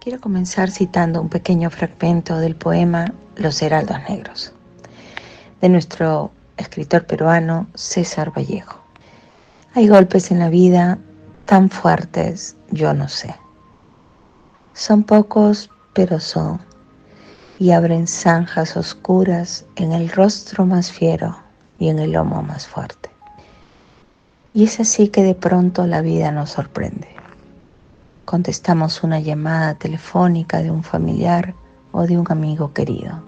Quiero comenzar citando un pequeño fragmento del poema Los Heraldos Negros, de nuestro escritor peruano César Vallejo. Hay golpes en la vida tan fuertes, yo no sé. Son pocos, pero son, y abren zanjas oscuras en el rostro más fiero y en el lomo más fuerte. Y es así que de pronto la vida nos sorprende. Contestamos una llamada telefónica de un familiar o de un amigo querido,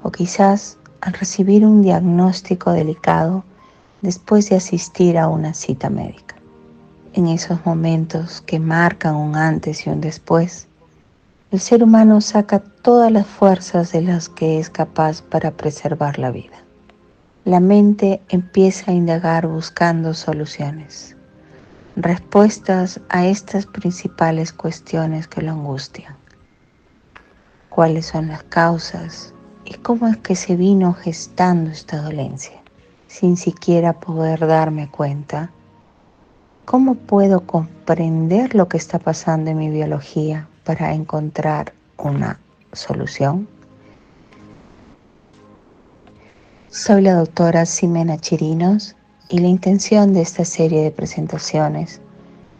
o quizás al recibir un diagnóstico delicado después de asistir a una cita médica. En esos momentos que marcan un antes y un después, el ser humano saca todas las fuerzas de las que es capaz para preservar la vida. La mente empieza a indagar buscando soluciones, respuestas a estas principales cuestiones que lo angustian. ¿Cuáles son las causas y cómo es que se vino gestando esta dolencia? Sin siquiera poder darme cuenta, ¿cómo puedo comprender lo que está pasando en mi biología para encontrar una solución? Soy la doctora Ximena Chirinos y la intención de esta serie de presentaciones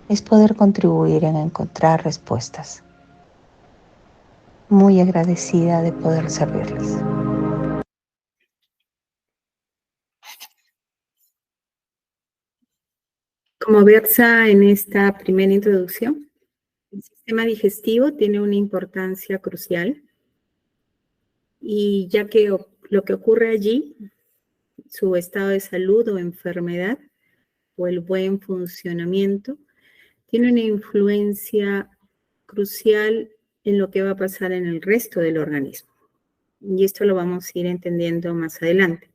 es poder contribuir en encontrar respuestas. Muy agradecida de poder servirles. Como versa en esta primera introducción, el sistema digestivo tiene una importancia crucial y ya que lo que ocurre allí, su estado de salud o enfermedad o el buen funcionamiento, tiene una influencia crucial en lo que va a pasar en el resto del organismo. Y esto lo vamos a ir entendiendo más adelante.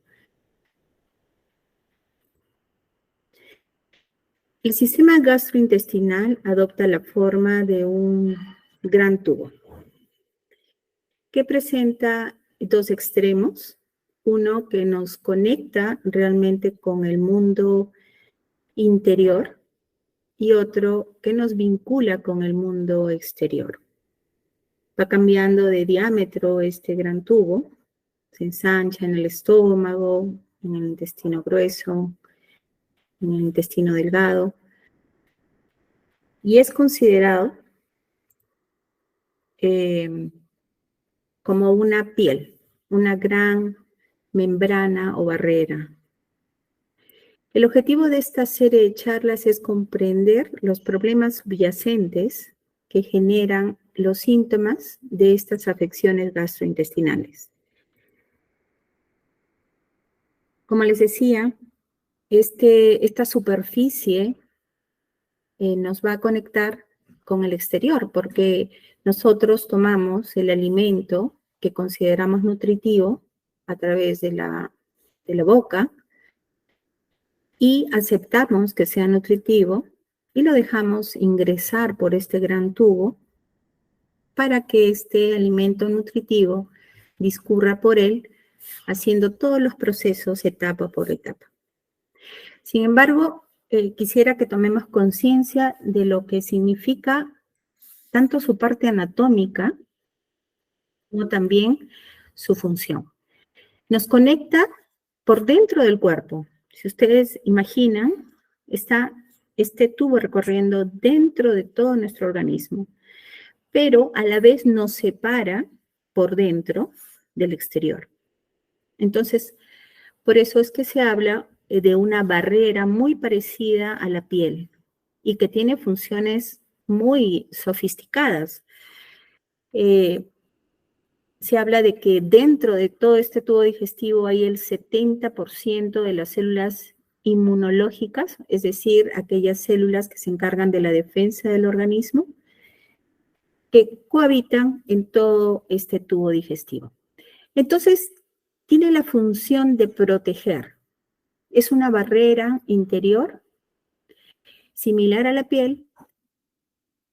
El sistema gastrointestinal adopta la forma de un gran tubo que presenta dos extremos, uno que nos conecta realmente con el mundo interior y otro que nos vincula con el mundo exterior. Va cambiando de diámetro este gran tubo, se ensancha en el estómago, en el intestino grueso, en el intestino delgado, y es considerado como una piel, una gran membrana o barrera. El objetivo de esta serie de charlas es comprender los problemas subyacentes que generan los síntomas de estas afecciones gastrointestinales. Como les decía, esta superficie nos va a conectar con el exterior, porque nosotros tomamos el alimento que consideramos nutritivo a través de la boca y aceptamos que sea nutritivo y lo dejamos ingresar por este gran tubo para que este alimento nutritivo discurra por él, haciendo todos los procesos etapa por etapa. Sin embargo, quisiera que tomemos conciencia de lo que significa tanto su parte anatómica como también su función. Nos conecta por dentro del cuerpo. Si ustedes imaginan, está este tubo recorriendo dentro de todo nuestro organismo, pero a la vez nos separa por dentro del exterior. Entonces, por eso es que se habla de una barrera muy parecida a la piel y que tiene funciones muy sofisticadas. Se habla de que dentro de todo este tubo digestivo hay el 70% de las células inmunológicas, es decir, aquellas células que se encargan de la defensa del organismo, que cohabitan en todo este tubo digestivo. Entonces, tiene la función de proteger. Es una barrera interior similar a la piel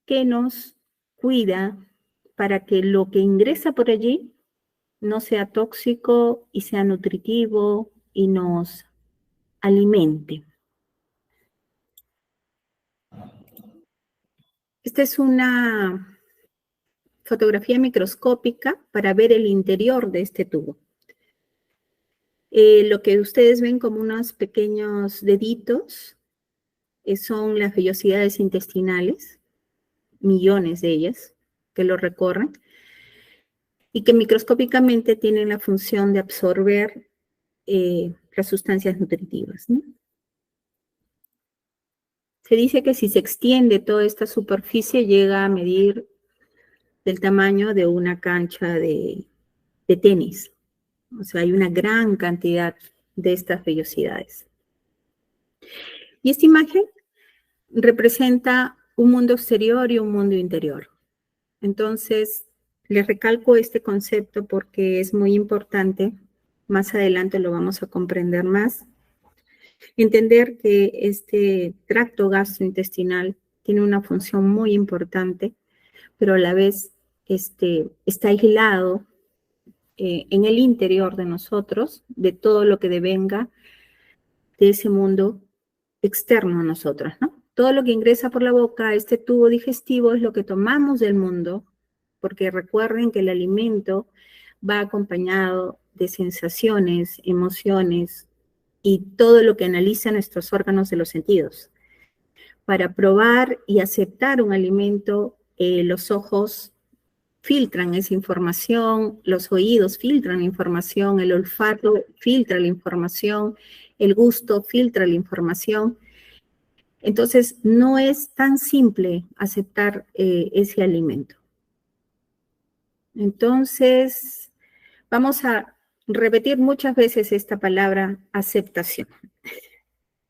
que nos cuida para que lo que ingresa por allí no sea tóxico y sea nutritivo y nos alimente. Esta es una fotografía microscópica para ver el interior de este tubo. Lo que ustedes ven como unos pequeños deditos son las vellosidades intestinales, millones de ellas que lo recorren, y que microscópicamente tienen la función de absorber las sustancias nutritivas, ¿no? Se dice que si se extiende toda esta superficie llega a medir del tamaño de una cancha de tenis. O sea, hay una gran cantidad de estas vellosidades. Y esta imagen representa un mundo exterior y un mundo interior. Entonces, les recalco este concepto porque es muy importante. Más adelante lo vamos a comprender más. Entender que este tracto gastrointestinal tiene una función muy importante, pero a la vez está aislado en el interior de nosotros, de todo lo que devenga de ese mundo externo a nosotros, ¿no? Todo lo que ingresa por la boca, este tubo digestivo, es lo que tomamos del mundo, porque recuerden que el alimento va acompañado de sensaciones, emociones y todo lo que analiza nuestros órganos de los sentidos. Para probar y aceptar un alimento, los ojos filtran esa información, los oídos filtran la información, el olfato filtra la información, el gusto filtra la información. Entonces, no es tan simple aceptar ese alimento. Entonces, vamos a repetir muchas veces esta palabra aceptación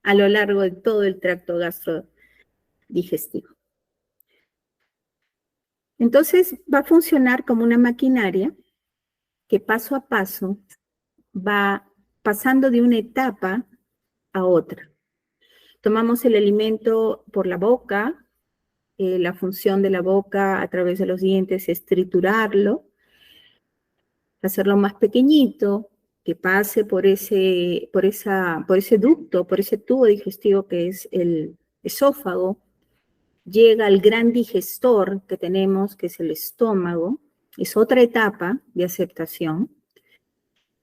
a lo largo de todo el tracto gastrodigestivo. Entonces, va a funcionar como una maquinaria que paso a paso va pasando de una etapa a otra. Tomamos el alimento por la boca, la función de la boca a través de los dientes es triturarlo, hacerlo más pequeñito, que pase por ese ducto, por ese tubo digestivo que es el esófago, llega al gran digestor que tenemos, que es el estómago, es otra etapa de aceptación.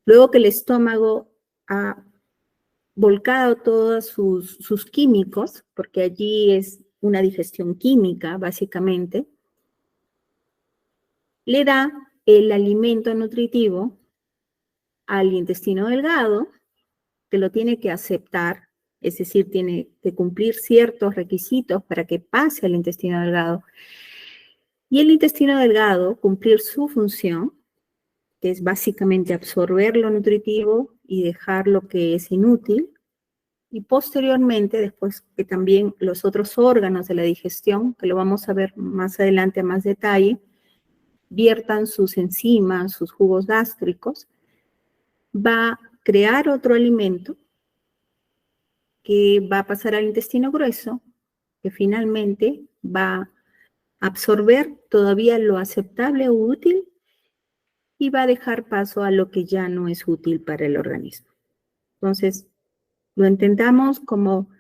Luego que el estómago ha volcado todos sus químicos, porque allí es una digestión química, básicamente, le da el alimento nutritivo al intestino delgado, que lo tiene que aceptar, es decir, tiene que cumplir ciertos requisitos para que pase al intestino delgado. Y el intestino delgado cumplir su función, que es básicamente absorber lo nutritivo y dejar lo que es inútil, y posteriormente, después que también los otros órganos de la digestión, que lo vamos a ver más adelante a más detalle, viertan sus enzimas, sus jugos gástricos, va a crear otro alimento que va a pasar al intestino grueso, que finalmente va a absorber todavía lo aceptable o útil y va a dejar paso a lo que ya no es útil para el organismo. Entonces, lo entendamos como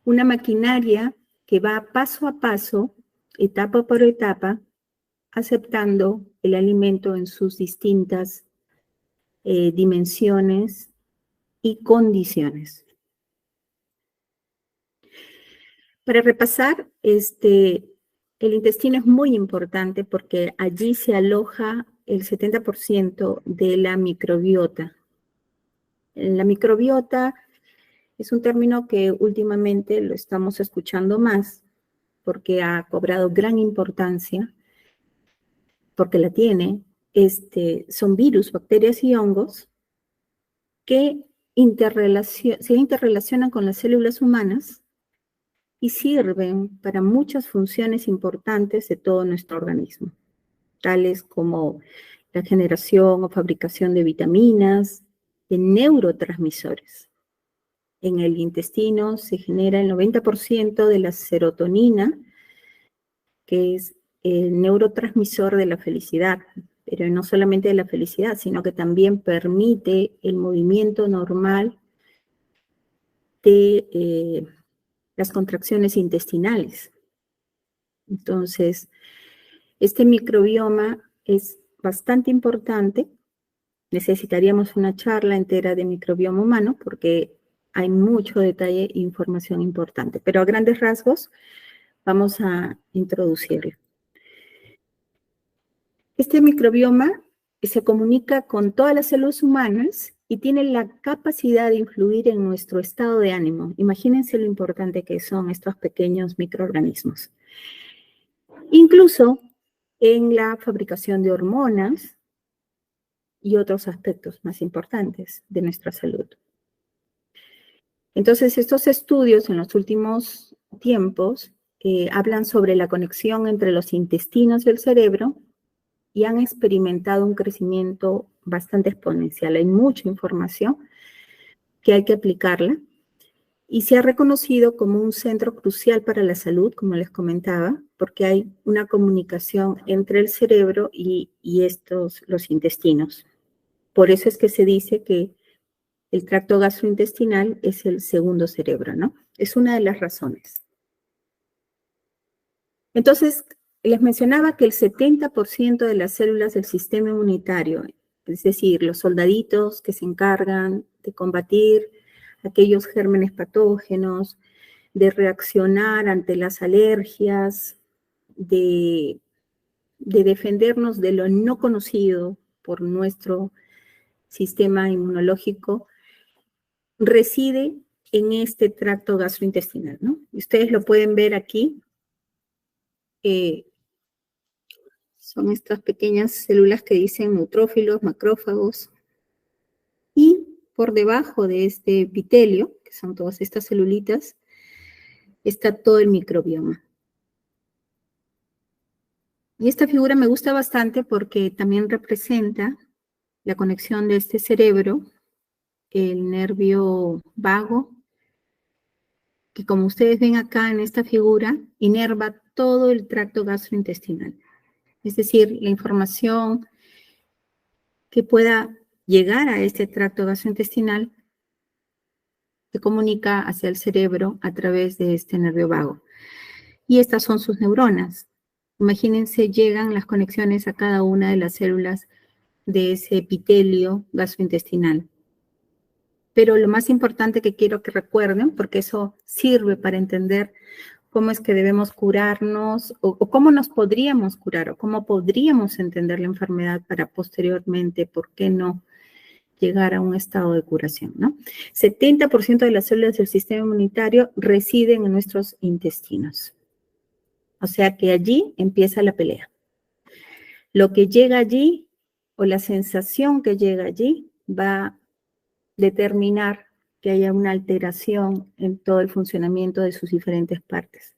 una maquinaria que va paso a paso, etapa por etapa, aceptando el alimento en sus distintas dimensiones y condiciones. Para repasar, el intestino es muy importante porque allí se aloja el 70% de la microbiota. La microbiota es un término que últimamente lo estamos escuchando más porque ha cobrado gran importancia, porque la tiene. Son virus, bacterias y hongos que se interrelacionan con las células humanas y sirven para muchas funciones importantes de todo nuestro organismo, tales como la generación o fabricación de vitaminas, de neurotransmisores. En el intestino se genera el 90% de la serotonina, que es el neurotransmisor de la felicidad, pero no solamente de la felicidad, sino que también permite el movimiento normal de las contracciones intestinales. Entonces, Este microbioma es bastante importante. Necesitaríamos una charla entera de microbioma humano porque hay mucho detalle e información importante. Pero a grandes rasgos vamos a introducirlo. Este microbioma se comunica con todas las células humanas y tiene la capacidad de influir en nuestro estado de ánimo. Imagínense lo importante que son estos pequeños microorganismos. Incluso en la fabricación de hormonas y otros aspectos más importantes de nuestra salud. Entonces, estos estudios en los últimos tiempos hablan sobre la conexión entre los intestinos y el cerebro y han experimentado un crecimiento bastante exponencial. Hay mucha información que hay que aplicarla y se ha reconocido como un centro crucial para la salud, como les comentaba, porque hay una comunicación entre el cerebro y los intestinos. Por eso es que se dice que el tracto gastrointestinal es el segundo cerebro, ¿no? Es una de las razones. Entonces, les mencionaba que el 70% de las células del sistema inmunitario, es decir, los soldaditos que se encargan de combatir aquellos gérmenes patógenos, de reaccionar ante las alergias, de defendernos de lo no conocido por nuestro sistema inmunológico, reside en este tracto gastrointestinal, ¿no? Ustedes lo pueden ver aquí. Son estas pequeñas células que dicen neutrófilos, macrófagos. Y por debajo de este epitelio, que son todas estas celulitas, está todo el microbioma. Y esta figura me gusta bastante porque también representa la conexión de este cerebro, el nervio vago, que como ustedes ven acá en esta figura, inerva todo el tracto gastrointestinal. Es decir, la información que pueda llegar a este tracto gastrointestinal se comunica hacia el cerebro a través de este nervio vago. Y estas son sus neuronas. Imagínense, llegan las conexiones a cada una de las células de ese epitelio gastrointestinal. Pero lo más importante que quiero que recuerden, porque eso sirve para entender cómo es que debemos curarnos o cómo nos podríamos curar o cómo podríamos entender la enfermedad para posteriormente, ¿por qué no?, llegar a un estado de curación, ¿no? 70% de las células del sistema inmunitario residen en nuestros intestinos. O sea que allí empieza la pelea. Lo que llega allí o la sensación que llega allí va a determinar que haya una alteración en todo el funcionamiento de sus diferentes partes.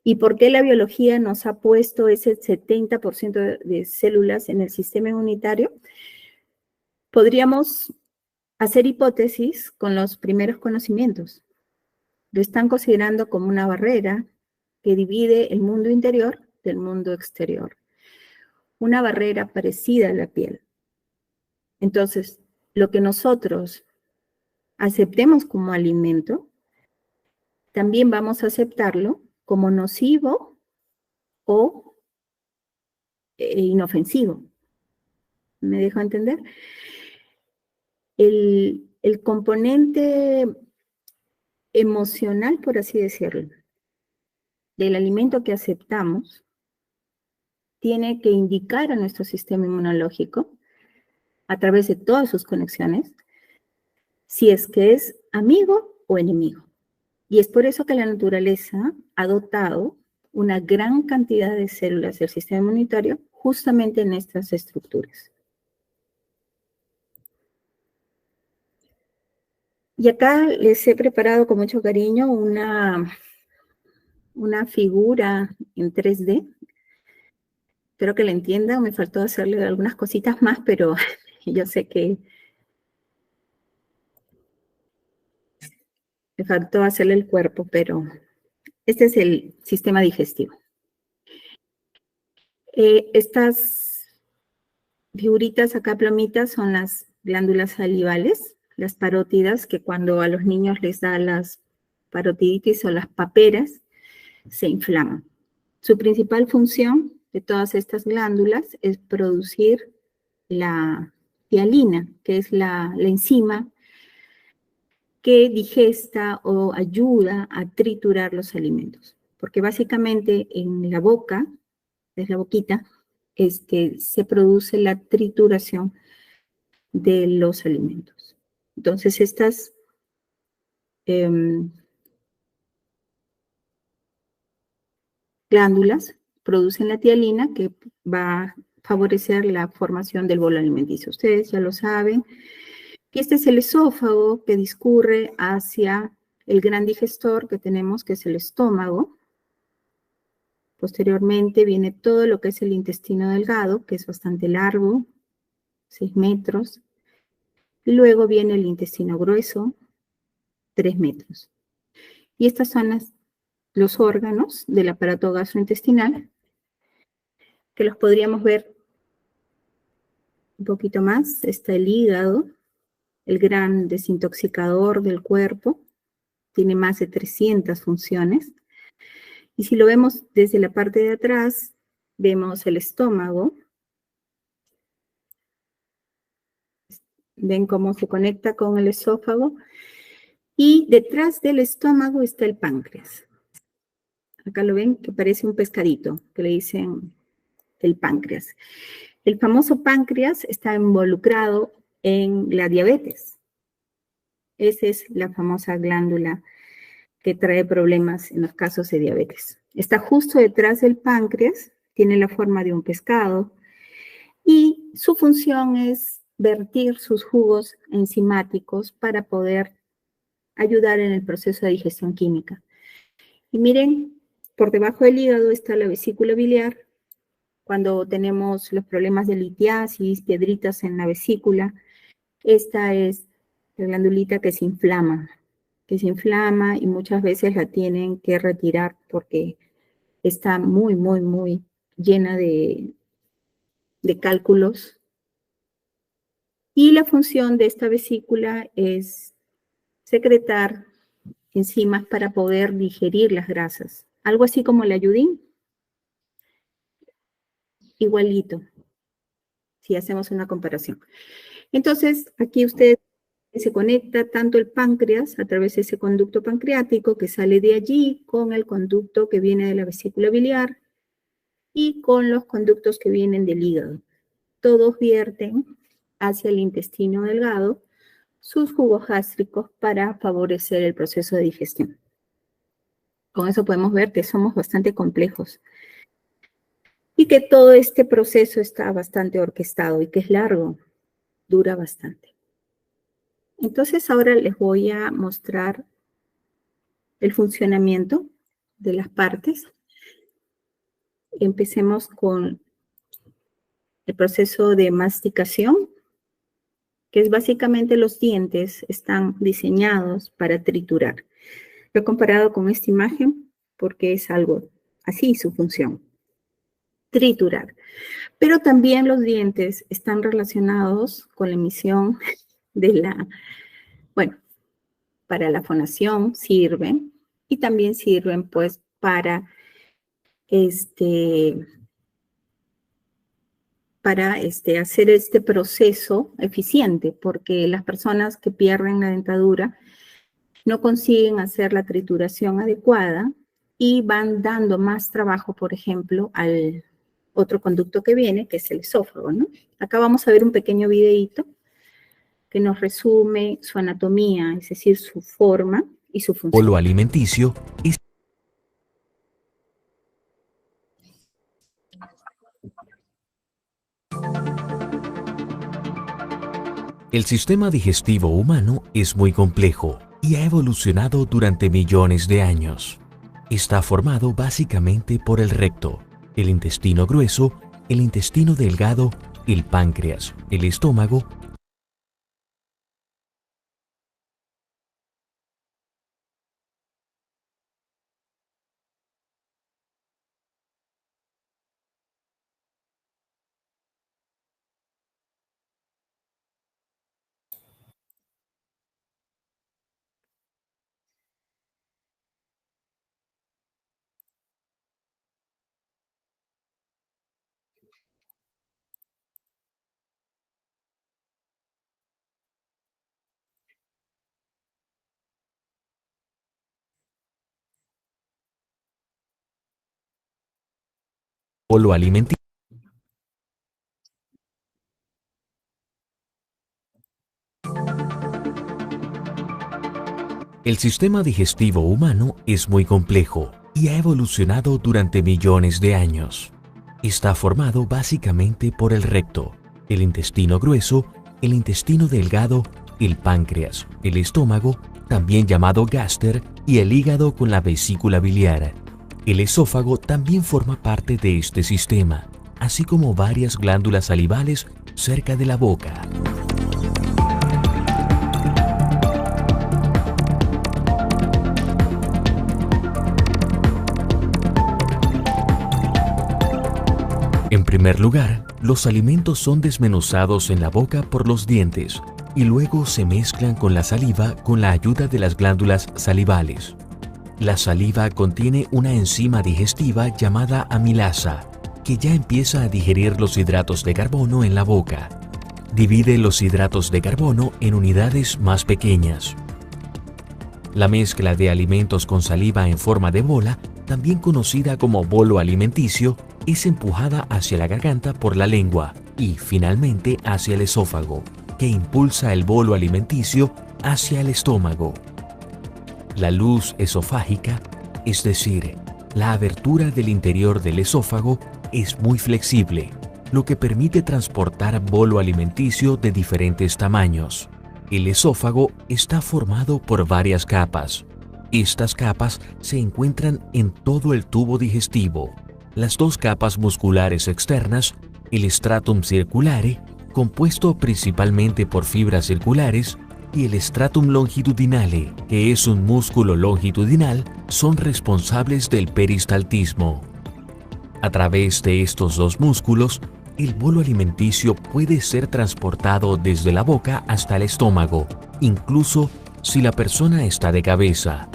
¿Y por qué la biología nos ha puesto ese 70% de células en el sistema inmunitario? Podríamos hacer hipótesis con los primeros conocimientos. Lo están considerando como una barrera que divide el mundo interior del mundo exterior. Una barrera parecida a la piel. Entonces, lo que nosotros aceptemos como alimento, también vamos a aceptarlo como nocivo o inofensivo. ¿Me dejo entender? El componente emocional, por así decirlo, del alimento que aceptamos, tiene que indicar a nuestro sistema inmunológico, a través de todas sus conexiones, si es que es amigo o enemigo. Y es por eso que la naturaleza ha dotado una gran cantidad de células del sistema inmunitario justamente en estas estructuras. Y acá les he preparado con mucho cariño una figura en 3D. Espero que la entiendan, me faltó hacerle algunas cositas más, pero yo sé que me faltó hacerle el cuerpo, pero este es el sistema digestivo. Estas figuritas acá plomitas son las glándulas salivales, las parótidas, que cuando a los niños les da las parotiditis o las paperas, se inflaman. Su principal función de todas estas glándulas es producir la tialina, que es la enzima que digesta o ayuda a triturar los alimentos. Porque básicamente en la boca, es la boquita, se produce la trituración de los alimentos. Entonces, estas glándulas producen la tialina que va a favorecer la formación del bolo alimenticio. Ustedes ya lo saben. Y este es el esófago que discurre hacia el gran digestor que tenemos, que es el estómago. Posteriormente viene todo lo que es el intestino delgado, que es bastante largo, 6 metros. Y luego viene el intestino grueso, 3 metros. Y estas son los órganos del aparato gastrointestinal, que los podríamos ver un poquito más. Está el hígado, el gran desintoxicador del cuerpo, tiene más de 300 funciones. Y si lo vemos desde la parte de atrás, vemos el estómago. Ven cómo se conecta con el esófago. Y detrás del estómago está el páncreas. Acá lo ven, que parece un pescadito, que le dicen el páncreas. El famoso páncreas está involucrado en la diabetes. Esa es la famosa glándula que trae problemas en los casos de diabetes. Está justo detrás del páncreas, tiene la forma de un pescado y su función es vertir sus jugos enzimáticos para poder ayudar en el proceso de digestión química. Y miren, por debajo del hígado está la vesícula biliar. Cuando tenemos los problemas de litiasis, piedritas en la vesícula, esta es la glandulita que se inflama y muchas veces la tienen que retirar porque está muy, muy, muy llena de cálculos. Y la función de esta vesícula es secretar enzimas para poder digerir las grasas. Algo así como el ayudín, igualito, si hacemos una comparación. Entonces, aquí ustedes se conecta tanto el páncreas a través de ese conducto pancreático que sale de allí con el conducto que viene de la vesícula biliar y con los conductos que vienen del hígado. Todos vierten hacia el intestino delgado sus jugos gástricos para favorecer el proceso de digestión. Con eso podemos ver que somos bastante complejos y que todo este proceso está bastante orquestado y que es largo, dura bastante. Entonces ahora les voy a mostrar el funcionamiento de las partes. Empecemos con el proceso de masticación, que es básicamente los dientes están diseñados para triturar. Lo he comparado con esta imagen porque es algo así su función, triturar. Pero también los dientes están relacionados con la emisión bueno, para la fonación sirven y también sirven pues para hacer este proceso eficiente, porque las personas que pierden la dentadura no consiguen hacer la trituración adecuada y van dando más trabajo, por ejemplo, al otro conducto que viene, que es el esófago, ¿no? Acá vamos a ver un pequeño videíto que nos resume su anatomía, es decir, su forma y su función. Bolo alimenticio es el sistema digestivo humano es muy complejo y ha evolucionado durante millones de años. Está formado básicamente por el recto, el intestino grueso, el intestino delgado, el páncreas, el estómago bolo alimenticio. El sistema digestivo humano es muy complejo y ha evolucionado durante millones de años. Está formado básicamente por el recto, el intestino grueso, el intestino delgado, el páncreas, el estómago, también llamado gáster, y el hígado con la vesícula biliar. El esófago también forma parte de este sistema, así como varias glándulas salivales cerca de la boca. En primer lugar, los alimentos son desmenuzados en la boca por los dientes y luego se mezclan con la saliva con la ayuda de las glándulas salivales. La saliva contiene una enzima digestiva llamada amilasa, que ya empieza a digerir los hidratos de carbono en la boca. Divide los hidratos de carbono en unidades más pequeñas. La mezcla de alimentos con saliva en forma de bola, también conocida como bolo alimenticio, es empujada hacia la garganta por la lengua y finalmente hacia el esófago, que impulsa el bolo alimenticio hacia el estómago. La luz esofágica, es decir, la abertura del interior del esófago, es muy flexible, lo que permite transportar bolo alimenticio de diferentes tamaños. El esófago está formado por varias capas. Estas capas se encuentran en todo el tubo digestivo. Las dos capas musculares externas, el stratum circulare, compuesto principalmente por fibras circulares, y el stratum longitudinale, que es un músculo longitudinal, son responsables del peristaltismo. A través de estos dos músculos, el bolo alimenticio puede ser transportado desde la boca hasta el estómago, incluso si la persona está de cabeza.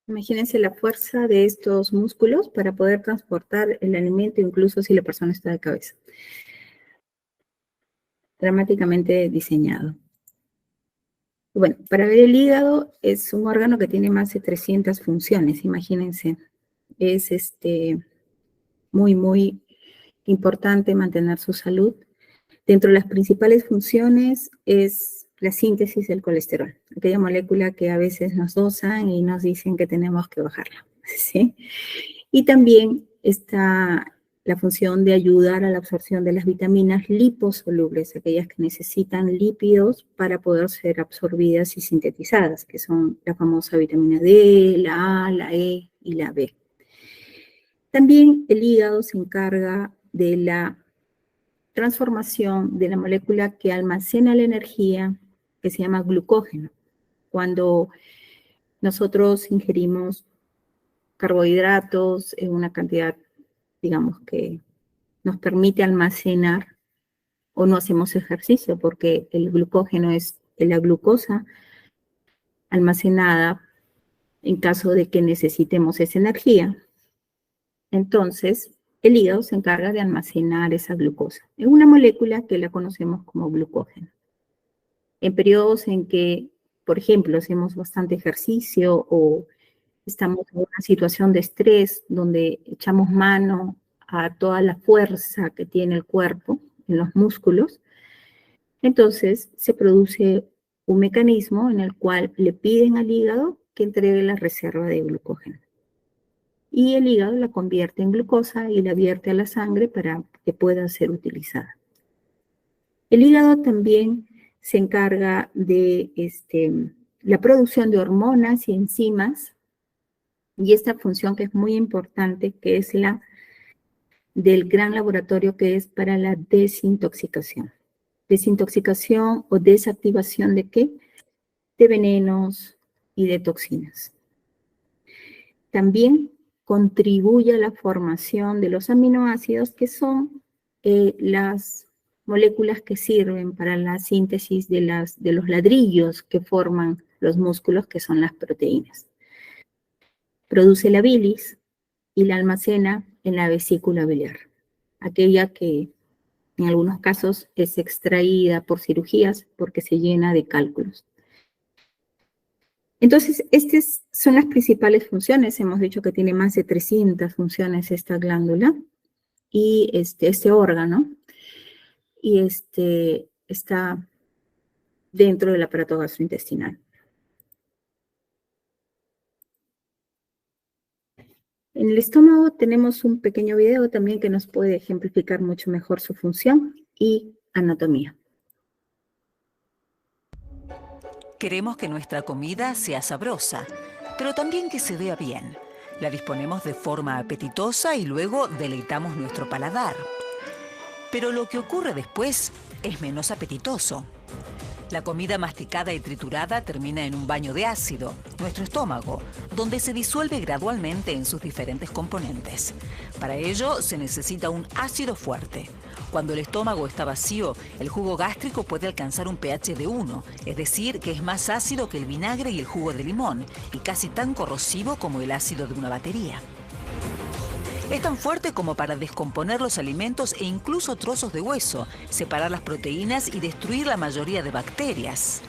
Imagínense la fuerza de estos músculos para poder transportar el alimento, incluso si la persona está de cabeza. Dramáticamente diseñado. Bueno, para ver el hígado es un órgano que tiene más de 300 funciones, imagínense. Es muy importante mantener su salud. Dentro de las principales funciones es la síntesis del colesterol, aquella molécula que a veces nos dosan y nos dicen que tenemos que bajarla, ¿sí? Y también está la función de ayudar a la absorción de las vitaminas liposolubles, aquellas que necesitan lípidos para poder ser absorbidas y sintetizadas, que son la famosa vitamina D, la A, la E y la B. También el hígado se encarga de la transformación de la molécula que almacena la energía, que se llama glucógeno. Cuando nosotros ingerimos carbohidratos en una cantidad, digamos, que nos permite almacenar, o no hacemos ejercicio, porque el glucógeno es la glucosa almacenada en caso de que necesitemos esa energía. Entonces, el hígado se encarga de almacenar esa glucosa en una molécula que la conocemos como glucógeno. En periodos en que, por ejemplo, hacemos bastante ejercicio o estamos en una situación de estrés donde echamos mano a toda la fuerza que tiene el cuerpo en los músculos, entonces se produce un mecanismo en el cual le piden al hígado que entregue la reserva de glucógeno. Y el hígado la convierte en glucosa y la vierte a la sangre para que pueda ser utilizada. El hígado también se encarga de la producción de hormonas y enzimas, y esta función que es muy importante, que es la del gran laboratorio que es para la desintoxicación. Desintoxicación o desactivación ¿de qué? De venenos y de toxinas. También contribuye a la formación de los aminoácidos, que son las moléculas que sirven para la síntesis de los ladrillos que forman los músculos, que son las proteínas. Produce la bilis y la almacena en la vesícula biliar, aquella que en algunos casos es extraída por cirugías porque se llena de cálculos. Entonces, estas son las principales funciones. Hemos dicho que tiene más de 300 funciones esta glándula y este órgano. Y está dentro del aparato gastrointestinal. En el estómago tenemos un pequeño video también que nos puede ejemplificar mucho mejor su función y anatomía. Queremos que nuestra comida sea sabrosa, pero también que se vea bien. La disponemos de forma apetitosa y luego deleitamos nuestro paladar. Pero lo que ocurre después es menos apetitoso. La comida masticada y triturada termina en un baño de ácido, nuestro estómago, donde se disuelve gradualmente en sus diferentes componentes. Para ello se necesita un ácido fuerte. Cuando el estómago está vacío, el jugo gástrico puede alcanzar un pH de 1, es decir, que es más ácido que el vinagre y el jugo de limón, y casi tan corrosivo como el ácido de una batería. Es tan fuerte como para descomponer los alimentos e incluso trozos de hueso, separar las proteínas y destruir la mayoría de bacterias.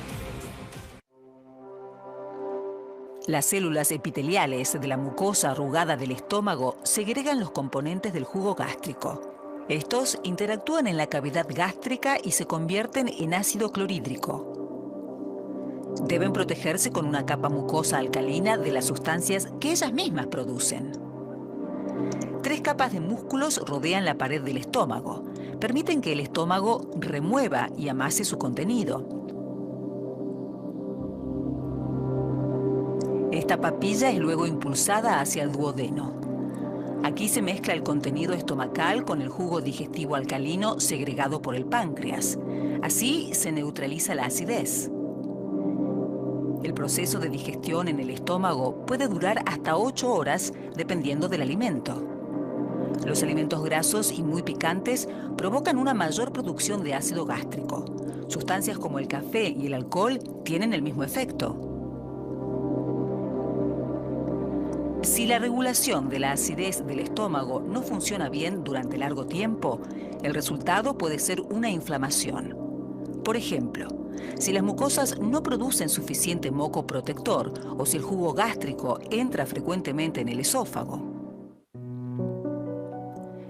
Las células epiteliales de la mucosa arrugada del estómago segregan los componentes del jugo gástrico. Estos interactúan en la cavidad gástrica y se convierten en ácido clorhídrico. Deben protegerse con una capa mucosa alcalina de las sustancias que ellas mismas producen. 3 capas de músculos rodean la pared del estómago. Permiten que el estómago remueva y amase su contenido. Esta papilla es luego impulsada hacia el duodeno. Aquí se mezcla el contenido estomacal con el jugo digestivo alcalino segregado por el páncreas. Así se neutraliza la acidez. El proceso de digestión en el estómago puede durar hasta 8 horas dependiendo del alimento. Los alimentos grasos y muy picantes provocan una mayor producción de ácido gástrico. Sustancias como el café y el alcohol tienen el mismo efecto. Si la regulación de la acidez del estómago no funciona bien durante largo tiempo, el resultado puede ser una inflamación. Por ejemplo, si las mucosas no producen suficiente moco protector o si el jugo gástrico entra frecuentemente en el esófago.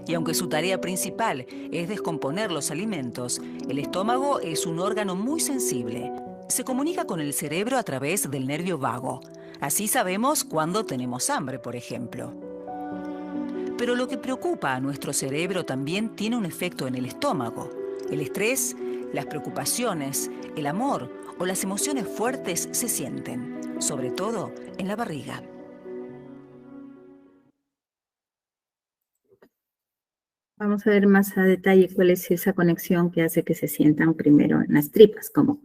Y aunque su tarea principal es descomponer los alimentos, el estómago es un órgano muy sensible. Se comunica con el cerebro a través del nervio vago. Así sabemos cuándo tenemos hambre, por ejemplo. Pero lo que preocupa a nuestro cerebro también tiene un efecto en el estómago. El estrés, las preocupaciones, el amor o las emociones fuertes se sienten, sobre todo en la barriga. Vamos a ver más a detalle cuál es esa conexión que hace que se sientan primero en las tripas, como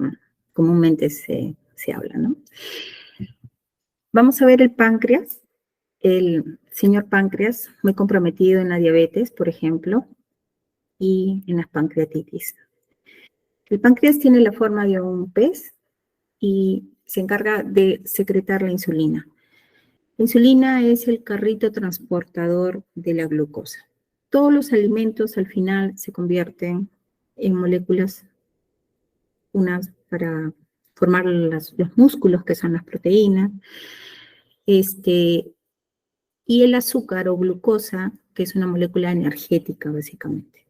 comúnmente se habla, ¿no? Vamos a ver el páncreas. El señor páncreas, muy comprometido en la diabetes, por ejemplo, y en las pancreatitis. El páncreas tiene la forma de un pez y se encarga de secretar la insulina. La insulina es el carrito transportador de la glucosa. Todos los alimentos al final se convierten en moléculas, unas para formar los músculos, que son las proteínas, y el azúcar o glucosa, que es una molécula energética básicamente,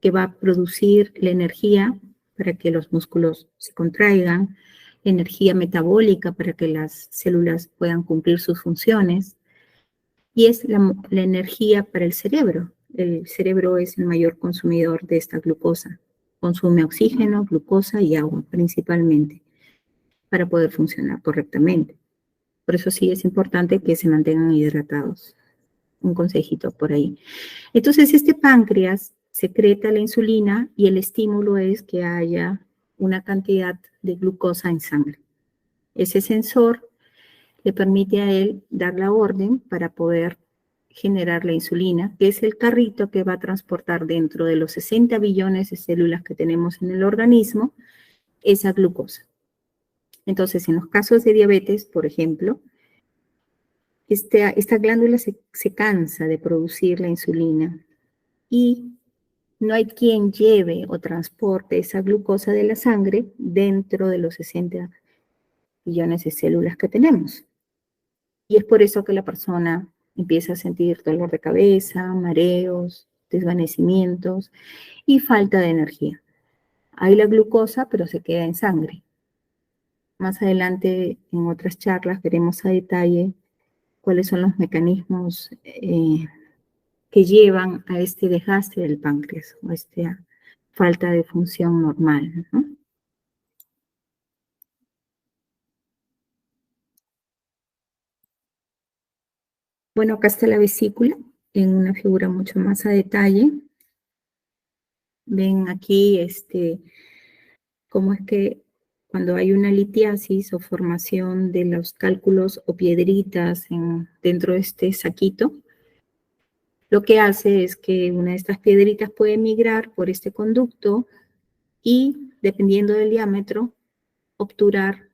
que va a producir la energía para que los músculos se contraigan, energía metabólica para que las células puedan cumplir sus funciones, y es la energía para el cerebro. El cerebro es el mayor consumidor de esta glucosa. Consume oxígeno, glucosa y agua principalmente para poder funcionar correctamente. Por eso sí es importante que se mantengan hidratados. Un consejito por ahí. Entonces, este páncreas secreta la insulina y el estímulo es que haya una cantidad de glucosa en sangre. Ese sensor le permite a él dar la orden para poder generar la insulina, que es el carrito que va a transportar dentro de los 60 billones de células que tenemos en el organismo, esa glucosa. Entonces, en los casos de diabetes, por ejemplo, esta glándula se cansa de producir la insulina y no hay quien lleve o transporte esa glucosa de la sangre dentro de los 60 billones de células que tenemos. Y es por eso que la persona empieza a sentir dolor de cabeza, mareos, desvanecimientos y falta de energía. Hay la glucosa, pero se queda en sangre. Más adelante, en otras charlas, veremos a detalle cuáles son los mecanismos que llevan a este desgaste del páncreas o a esta falta de función normal, ¿no? Bueno, acá está la vesícula en una figura mucho más a detalle. Ven aquí cómo es que cuando hay una litiasis o formación de los cálculos o piedritas dentro de este saquito, lo que hace es que una de estas piedritas puede migrar por este conducto y, dependiendo del diámetro, obturar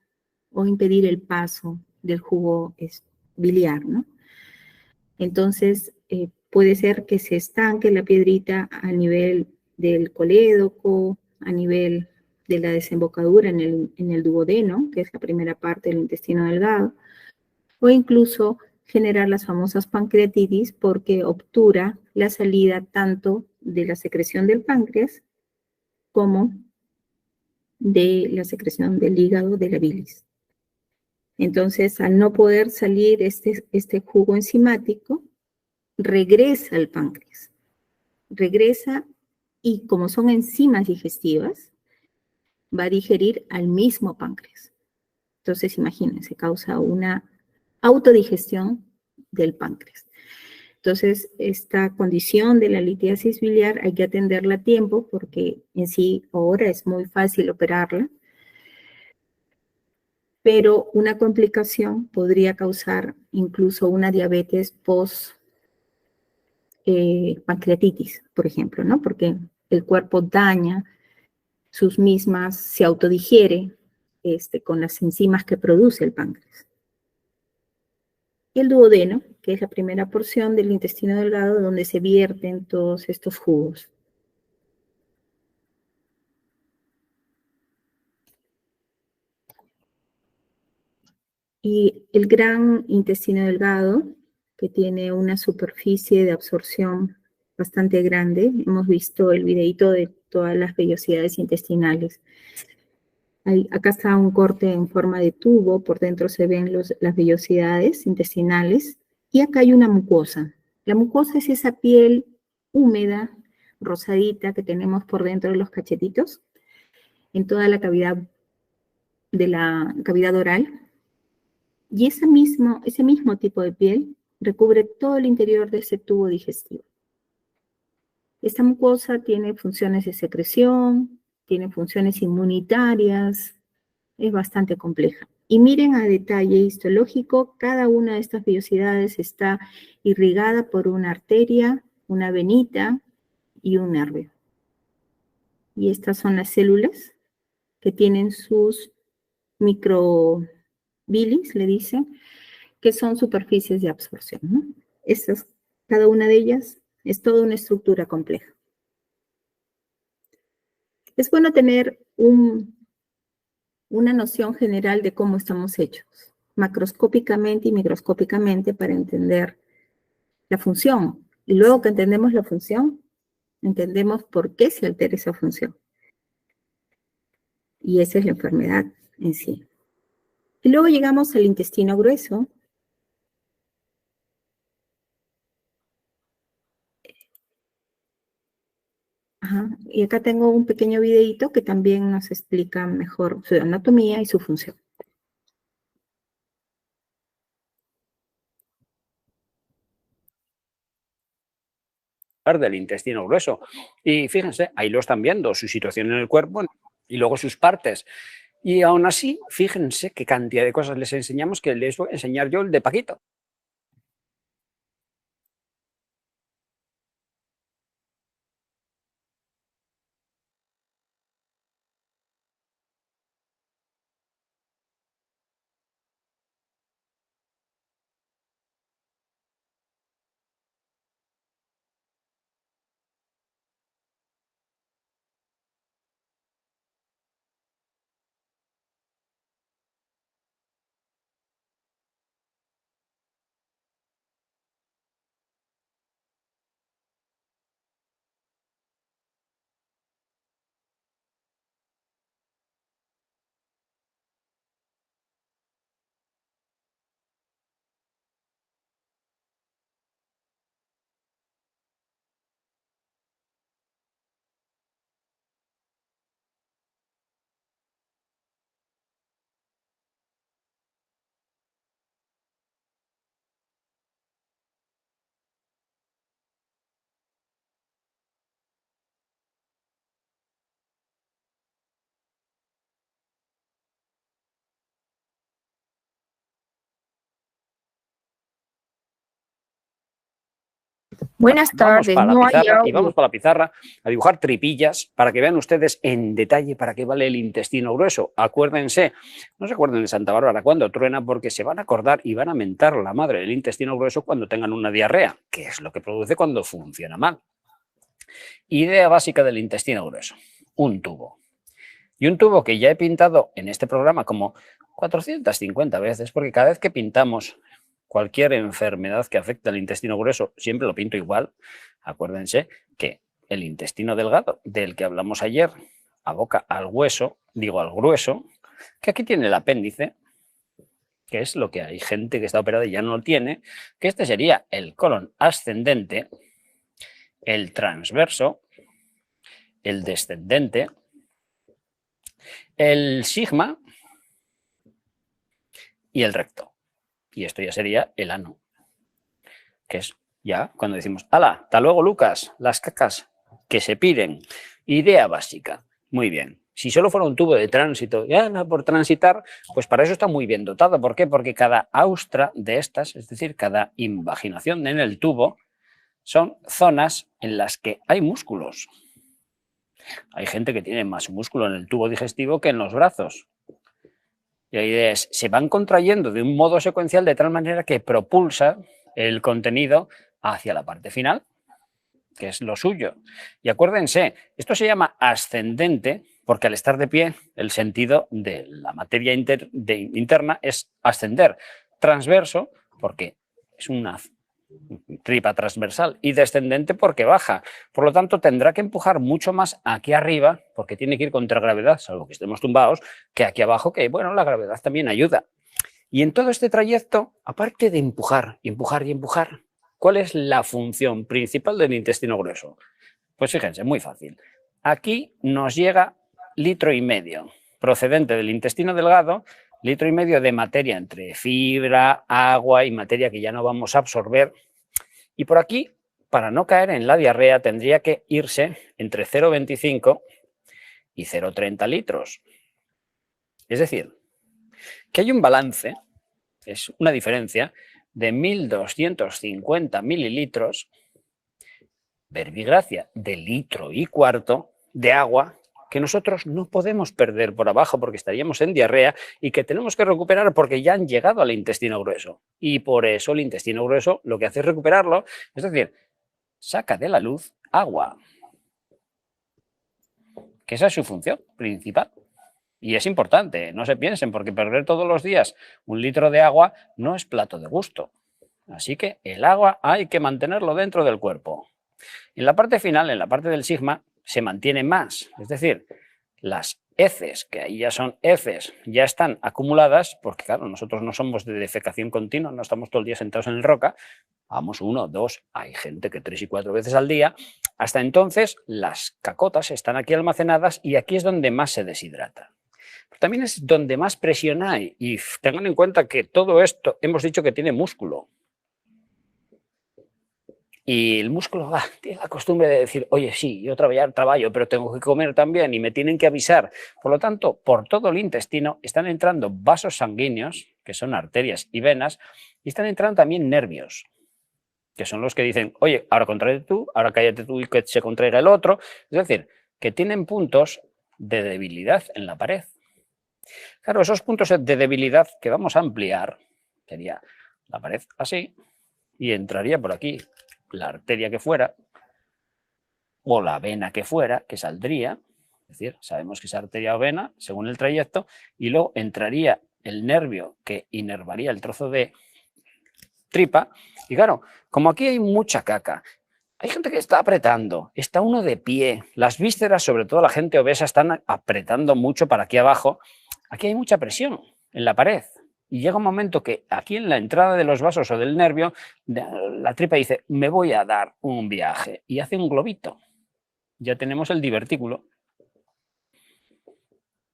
o impedir el paso del jugo biliar, ¿no? Entonces, puede ser que se estanque la piedrita a nivel del colédoco, a nivel de la desembocadura en el duodeno, que es la primera parte del intestino delgado, o incluso generar las famosas pancreatitis porque obtura la salida tanto de la secreción del páncreas como de la secreción del hígado de la bilis. Entonces, al no poder salir este jugo enzimático, regresa al páncreas. Regresa y como son enzimas digestivas, va a digerir al mismo páncreas. Entonces, imagínense, causa una autodigestión del páncreas. Entonces, esta condición de la litiasis biliar hay que atenderla a tiempo porque en sí ahora es muy fácil operarla, pero una complicación podría causar incluso una diabetes post pancreatitis, por ejemplo, ¿no? Porque el cuerpo daña sus mismas, se autodigiere con las enzimas que produce el páncreas. Y el duodeno, que es la primera porción del intestino delgado donde se vierten todos estos jugos. Y el gran intestino delgado, que tiene una superficie de absorción bastante grande, hemos visto el videito de todas las vellosidades intestinales. Acá está un corte en forma de tubo, por dentro se ven las vellosidades intestinales, y acá hay una mucosa. La mucosa es esa piel húmeda, rosadita, que tenemos por dentro de los cachetitos, en toda la cavidad de la cavidad oral, y ese mismo tipo de piel recubre todo el interior de ese tubo digestivo. Esta mucosa tiene funciones de secreción, tiene funciones inmunitarias, es bastante compleja. Y miren a detalle histológico, cada una de estas vellosidades está irrigada por una arteria, una venita y un nervio. Y estas son las células que tienen sus microbilis, le dicen, que son superficies de absorción, ¿no? Cada una de ellas es toda una estructura compleja. Es bueno tener una noción general de cómo estamos hechos, macroscópicamente y microscópicamente, para entender la función. Y luego que entendemos la función, entendemos por qué se altera esa función. Y esa es la enfermedad en sí. Y luego llegamos al intestino grueso. Ajá. Y acá tengo un pequeño videito que también nos explica mejor su anatomía y su función. Del intestino grueso. Y fíjense, ahí lo están viendo, su situación en el cuerpo y luego sus partes. Y aún así, fíjense qué cantidad de cosas les enseñamos que les voy a enseñar yo el de Paquito. Buenas Vamos tardes, para la no hay pizarra y audio. vamos para la pizarra a dibujar tripillas para que vean ustedes en detalle para qué vale el intestino grueso. Acuérdense, no se acuerden de Santa Bárbara cuando truena, porque se van a acordar y van a mentar la madre del intestino grueso cuando tengan una diarrea, que es lo que produce cuando funciona mal. Idea básica del intestino grueso: un tubo. Y un tubo que ya he pintado en este programa como 450 veces, porque cada vez que pintamos cualquier enfermedad que afecte al intestino grueso, siempre lo pinto igual. Acuérdense que el intestino delgado, del que hablamos ayer, aboca al hueso, digo al grueso, que aquí tiene el apéndice, que es lo que hay gente que está operada y ya no lo tiene, que este sería el colon ascendente, el transverso, el descendente, el sigma y el recto. Y esto ya sería el ano, que es ya cuando decimos, ¡hala! Hasta luego, Lucas, las cacas que se piden. Idea básica. Muy bien. Si solo fuera un tubo de tránsito, ya por transitar, pues para eso está muy bien dotado. ¿Por qué? Porque cada austra de estas, es decir, cada invaginación en el tubo, son zonas en las que hay músculos. Hay gente que tiene más músculo en el tubo digestivo que en los brazos. Y la idea es, se van contrayendo de un modo secuencial de tal manera que propulsa el contenido hacia la parte final, que es lo suyo. Y acuérdense, esto se llama ascendente porque al estar de pie, el sentido de la materia interna es ascender. Transverso, porque es una tripa transversal, y descendente porque baja. Por lo tanto, tendrá que empujar mucho más aquí arriba, porque tiene que ir contra gravedad, salvo que estemos tumbados, que aquí abajo, que bueno, la gravedad también ayuda. Y en todo este trayecto, aparte de empujar y empujar y empujar, ¿cuál es la función principal del intestino grueso? Pues fíjense, muy fácil. Aquí nos llega 1,5 litros procedente del intestino delgado, 1,5 litros de materia entre fibra, agua y materia que ya no vamos a absorber. Y por aquí, para no caer en la diarrea, tendría que irse entre 0,25 y 0,30 litros. Es decir, que hay un balance, es una diferencia de 1.250 mililitros, verbigracia de 1,25 litros de agua que nosotros no podemos perder por abajo porque estaríamos en diarrea y que tenemos que recuperar porque ya han llegado al intestino grueso. Y por eso el intestino grueso lo que hace es recuperarlo, es decir, saca de la luz agua, que esa es su función principal. Y es importante, no se piensen, porque perder todos los días 1 litro de agua no es plato de gusto. Así que el agua hay que mantenerlo dentro del cuerpo. En la parte final, en la parte del sigma, se mantiene más. Es decir, las heces, que ahí ya son heces, ya están acumuladas, porque claro, nosotros no somos de defecación continua, no estamos todo el día sentados en el roca, vamos 1, 2, hay gente que 3 y 4 veces al día. Hasta entonces, las cacotas están aquí almacenadas y aquí es donde más se deshidrata. Pero también es donde más presión hay, y tengan en cuenta que todo esto hemos dicho que tiene músculo. Y el músculo tiene la costumbre de decir, oye, sí, yo trabajo, pero tengo que comer también y me tienen que avisar. Por lo tanto, por todo el intestino están entrando vasos sanguíneos, que son arterias y venas, y están entrando también nervios, que son los que dicen, oye, ahora contrae tú, ahora cállate tú y que se contraiga el otro. Es decir, que tienen puntos de debilidad en la pared. Claro, esos puntos de debilidad que vamos a ampliar, sería la pared así, y entraría por aquí la arteria que fuera, o la vena que fuera, que saldría, es decir, sabemos que es arteria o vena, según el trayecto, y luego entraría el nervio que inervaría el trozo de tripa, y claro, como aquí hay mucha caca, hay gente que está apretando, está uno de pie, las vísceras, sobre todo la gente obesa, están apretando mucho para aquí abajo, aquí hay mucha presión en la pared. Y llega un momento que aquí en la entrada de los vasos o del nervio, la tripa dice, me voy a dar un viaje. Y hace un globito. Ya tenemos el divertículo.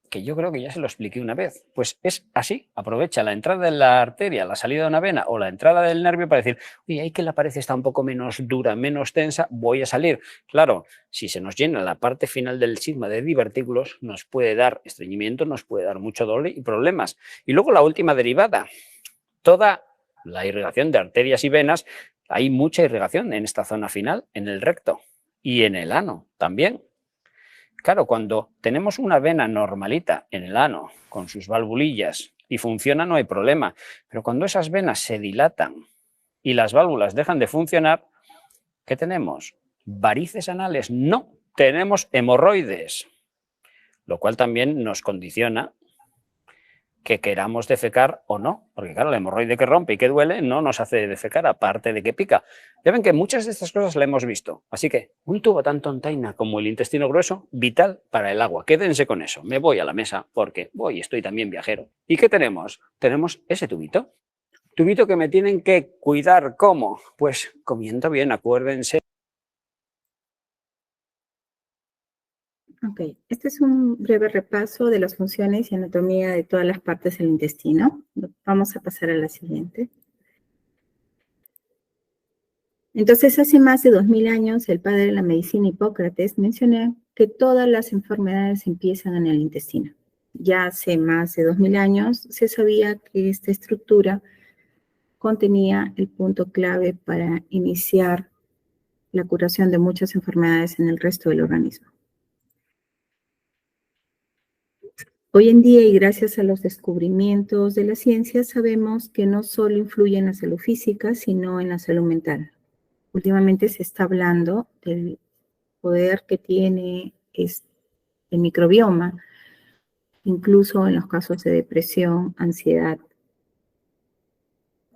Que yo creo que ya se lo expliqué una vez. Pues es así. Aprovecha la entrada de la arteria, la salida de una vena o la entrada del nervio para decir, oye, ahí que la pared está un poco menos dura, menos tensa, voy a salir. Claro, si se nos llena la parte final del sigma de divertículos, nos puede dar estreñimiento, nos puede dar mucho dolor y problemas. Y luego la última derivada. Toda la irrigación de arterias y venas, hay mucha irrigación en esta zona final, en el recto y en el ano también. Claro, cuando tenemos una vena normalita en el ano, con sus valvulillas, y funciona, no hay problema. Pero cuando esas venas se dilatan y las válvulas dejan de funcionar, ¿qué tenemos? ¿Varices anales? No, tenemos hemorroides, lo cual también nos condiciona que queramos defecar o no, porque claro, la hemorroide que rompe y que duele no nos hace defecar, aparte de que pica. Ya ven que muchas de estas cosas las hemos visto, así que un tubo tan tontaina como el intestino grueso, vital para el agua. Quédense con eso, me voy a la mesa porque estoy también viajero. ¿Y qué tenemos? Tenemos ese tubito. Tubito que me tienen que cuidar, ¿cómo? Pues comiendo bien, acuérdense. Ok, este es un breve repaso de las funciones y anatomía de todas las partes del intestino. Vamos a pasar a la siguiente. Entonces, hace más de 2000 años, el padre de la medicina Hipócrates mencionó que todas las enfermedades empiezan en el intestino. Ya hace más de 2000 años se sabía que esta estructura contenía el punto clave para iniciar la curación de muchas enfermedades en el resto del organismo. Hoy en día, y gracias a los descubrimientos de la ciencia, sabemos que no solo influye en la salud física, sino en la salud mental. Últimamente se está hablando del poder que tiene el microbioma, incluso en los casos de depresión, ansiedad,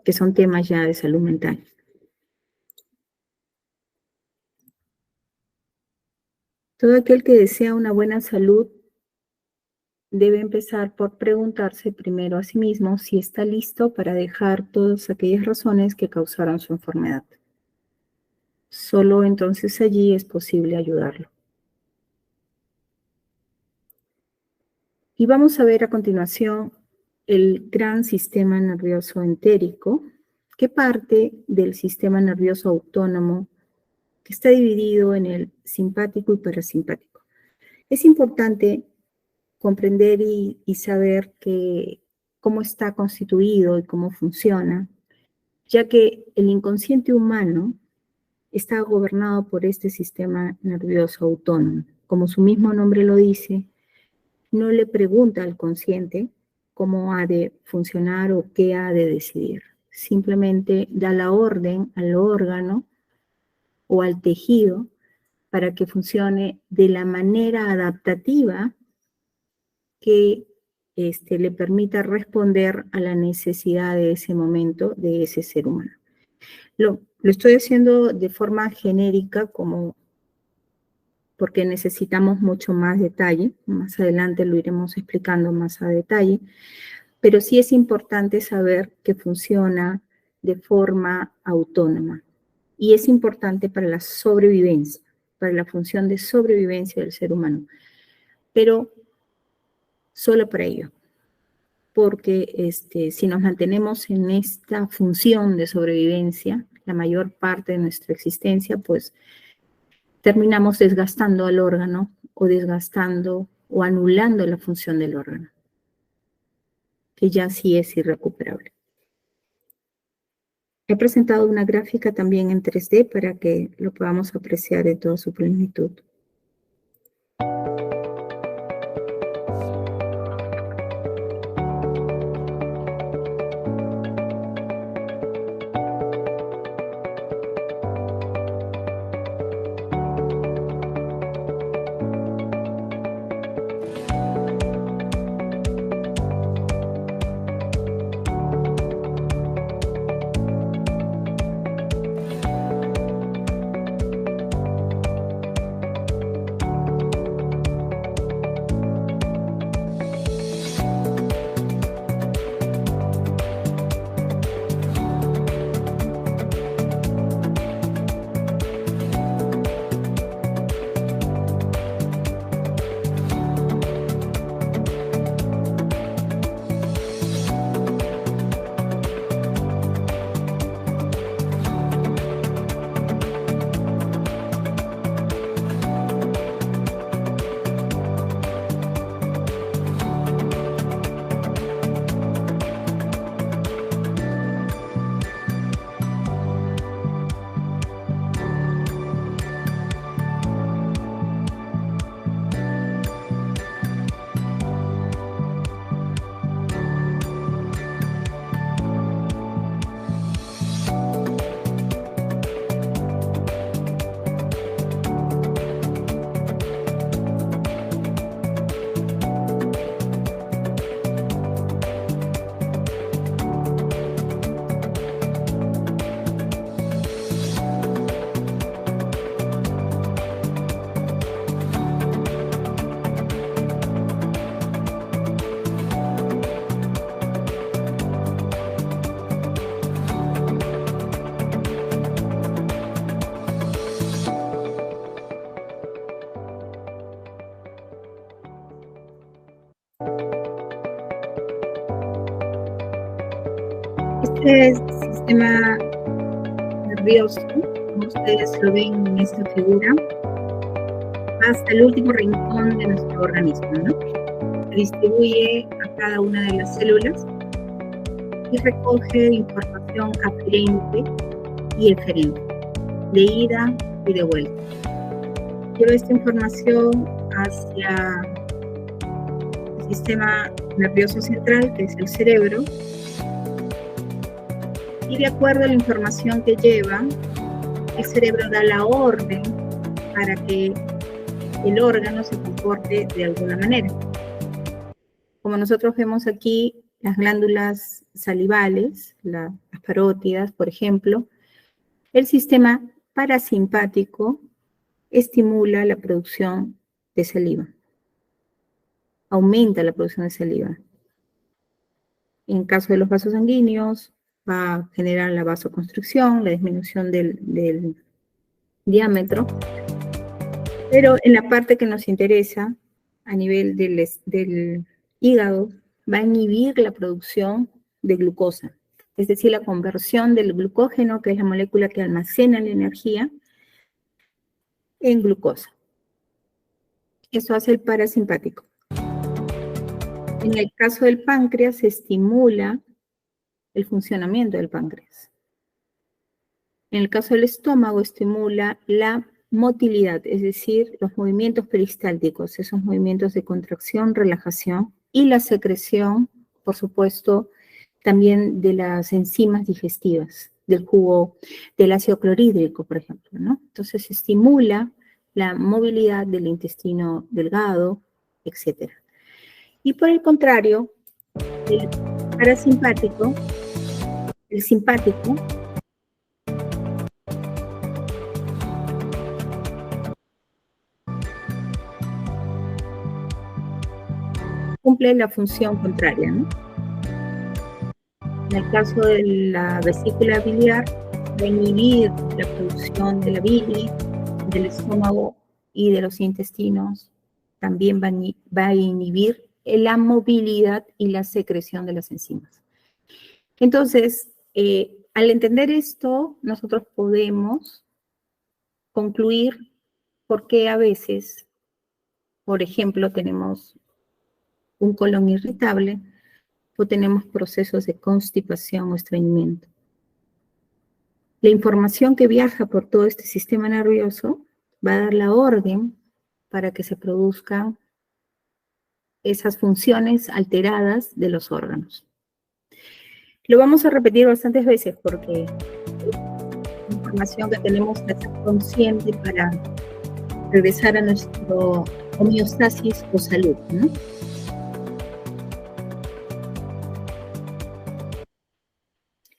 que son temas ya de salud mental. Todo aquel que desea una buena salud debe empezar por preguntarse primero a sí mismo si está listo para dejar todas aquellas razones que causaron su enfermedad. Solo entonces allí es posible ayudarlo. Y vamos a ver a continuación el gran sistema nervioso entérico, que parte del sistema nervioso autónomo, que está dividido en el simpático y parasimpático. Es importante comprender y saber cómo está constituido y cómo funciona, ya que el inconsciente humano está gobernado por este sistema nervioso autónomo. Como su mismo nombre lo dice, no le pregunta al consciente cómo ha de funcionar o qué ha de decidir. Simplemente da la orden al órgano o al tejido para que funcione de la manera adaptativa que le permita responder a la necesidad de ese momento de ese ser humano. Lo estoy haciendo de forma genérica porque necesitamos mucho más detalle. Más adelante lo iremos explicando más a detalle. Pero sí es importante saber que funciona de forma autónoma. Y es importante para la sobrevivencia, para la función de sobrevivencia del ser humano. Pero solo para ello. Porque si nos mantenemos en esta función de sobrevivencia, la mayor parte de nuestra existencia, pues terminamos desgastando al órgano o desgastando o anulando la función del órgano, que ya sí es irrecuperable. He presentado una gráfica también en 3D para que lo podamos apreciar en toda su plenitud. Este sistema nervioso, como ustedes lo ven en esta figura, hasta el último rincón de nuestro organismo, ¿no? Se distribuye a cada una de las células y recoge información aferente y eferente, de ida y de vuelta. Lleva esta información hacia el sistema nervioso central, que es el cerebro, y de acuerdo a la información que lleva, el cerebro da la orden para que el órgano se comporte de alguna manera. Como nosotros vemos aquí, las glándulas salivales, las parótidas, por ejemplo, el sistema parasimpático estimula la producción de saliva, aumenta la producción de saliva. En caso de los vasos sanguíneos, va a generar la vasoconstricción, la disminución del diámetro, pero en la parte que nos interesa, a nivel del hígado, va a inhibir la producción de glucosa, es decir, la conversión del glucógeno, que es la molécula que almacena la energía, en glucosa. Eso hace el parasimpático. En el caso del páncreas, se estimula el funcionamiento del páncreas. En el caso del estómago, estimula la motilidad, es decir, los movimientos peristálticos, esos movimientos de contracción, relajación, y la secreción, por supuesto, también de las enzimas digestivas, del jugo del ácido clorhídrico, por ejemplo, ¿no? Entonces, estimula la movilidad del intestino delgado, etc. Y por el contrario, el parasimpático, el simpático, cumple la función contraria, ¿no? En el caso de la vesícula biliar, va a inhibir la producción de la bilis, del estómago y de los intestinos. También va a inhibir la movilidad y la secreción de las enzimas. Entonces, al entender esto, nosotros podemos concluir por qué a veces, por ejemplo, tenemos un colon irritable o tenemos procesos de constipación o estreñimiento. La información que viaja por todo este sistema nervioso va a dar la orden para que se produzcan esas funciones alteradas de los órganos. Lo vamos a repetir bastantes veces porque es información que tenemos que estar consciente para regresar a nuestro homeostasis o salud, ¿no?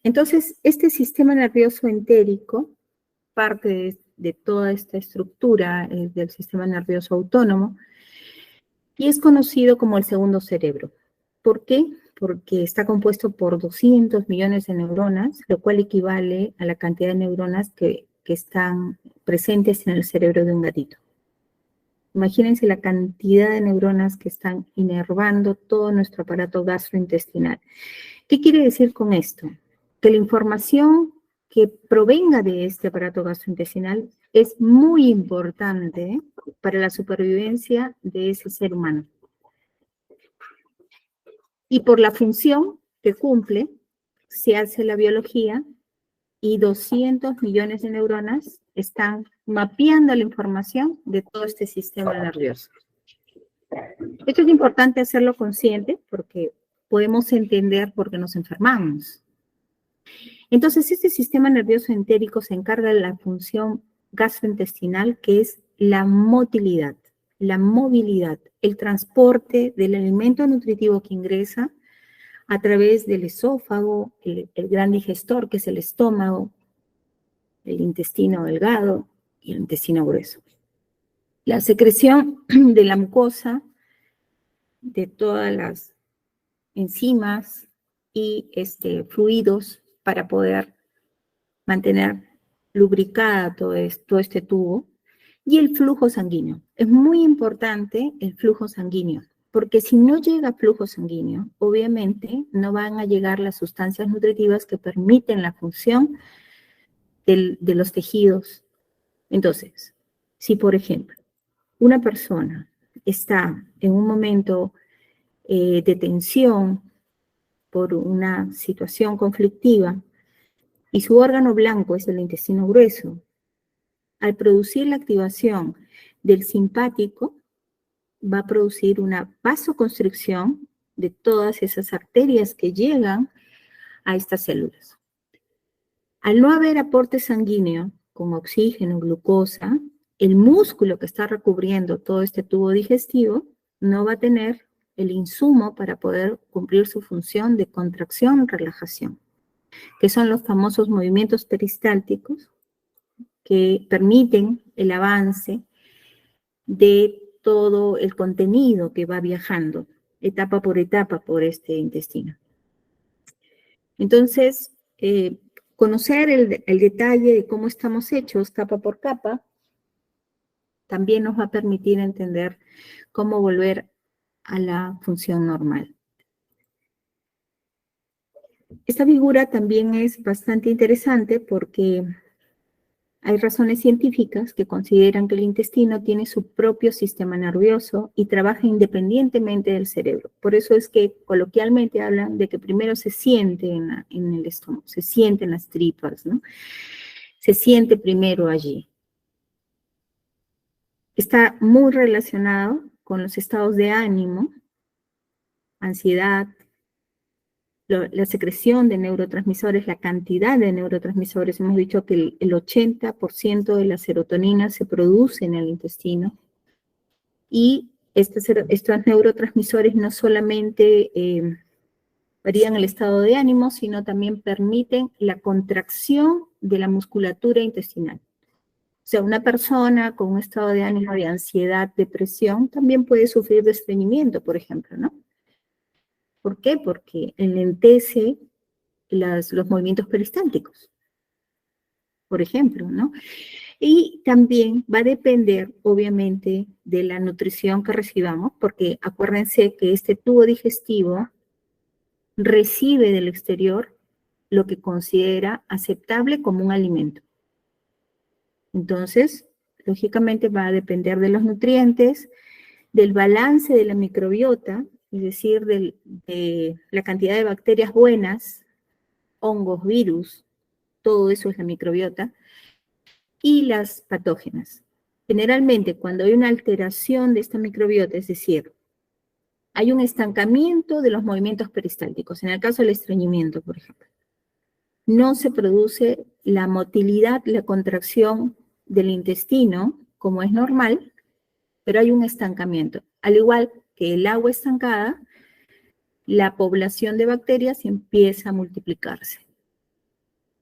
Entonces, este sistema nervioso entérico, parte de toda esta estructura del sistema nervioso autónomo, y es conocido como el segundo cerebro. ¿Por qué? Porque está compuesto por 200 millones de neuronas, lo cual equivale a la cantidad de neuronas que están presentes en el cerebro de un gatito. Imagínense la cantidad de neuronas que están inervando todo nuestro aparato gastrointestinal. ¿Qué quiere decir con esto? Que la información que provenga de este aparato gastrointestinal es muy importante para la supervivencia de ese ser humano. Y por la función que cumple, se hace la biología y 200 millones de neuronas están mapeando la información de todo este sistema nervioso. Esto es importante hacerlo consciente porque podemos entender por qué nos enfermamos. Entonces, este sistema nervioso entérico se encarga de la función gastrointestinal, que es la motilidad, la movilidad, el transporte del alimento nutritivo que ingresa a través del esófago, el gran digestor, que es el estómago, el intestino delgado y el intestino grueso. La secreción de la mucosa, de todas las enzimas y fluidos para poder mantener lubricada todo este tubo, y el flujo sanguíneo. Es muy importante el flujo sanguíneo, Porque si no llega flujo sanguíneo, obviamente no van a llegar las sustancias nutritivas que permiten la función de los tejidos. Entonces, si por ejemplo, una persona está en un momento de tensión por una situación conflictiva y su órgano blanco es el intestino grueso, al producir la activación del simpático, va a producir una vasoconstricción de todas esas arterias que llegan a estas células. Al no haber aporte sanguíneo con oxígeno, glucosa, el músculo que está recubriendo todo este tubo digestivo no va a tener el insumo para poder cumplir su función de contracción, relajación, que son los famosos movimientos peristálticos que permiten el avance de todo el contenido que va viajando, etapa por etapa, por este intestino. Entonces, conocer el detalle de cómo estamos hechos, capa por capa, también nos va a permitir entender cómo volver a la función normal. Esta figura también es bastante interesante porque hay razones científicas que consideran que el intestino tiene su propio sistema nervioso y trabaja independientemente del cerebro. Por eso es que coloquialmente hablan de que primero se siente en el estómago, se siente en las tripas, ¿no? Se siente primero allí. Está muy relacionado con los estados de ánimo, ansiedad, la secreción de neurotransmisores, la cantidad de neurotransmisores. Hemos dicho que el 80% de la serotonina se produce en el intestino. Y estos neurotransmisores no solamente varían el estado de ánimo, sino también permiten la contracción de la musculatura intestinal. O sea, una persona con un estado de ánimo de ansiedad, depresión, también puede sufrir de estreñimiento, por ejemplo, ¿no? ¿Por qué? Porque enlentece los movimientos peristálticos, por ejemplo, ¿no? Y también va a depender, obviamente, de la nutrición que recibamos, porque acuérdense que este tubo digestivo recibe del exterior lo que considera aceptable como un alimento. Entonces, lógicamente va a depender de los nutrientes, del balance de la microbiota, es decir, de la cantidad de bacterias buenas, hongos, virus, todo eso es la microbiota, y las patógenas. Generalmente, cuando hay una alteración de esta microbiota, es decir, hay un estancamiento de los movimientos peristálticos, en el caso del estreñimiento, por ejemplo, no se produce la motilidad, la contracción del intestino, como es normal, pero hay un estancamiento. Al igual que el agua estancada, la población de bacterias empieza a multiplicarse.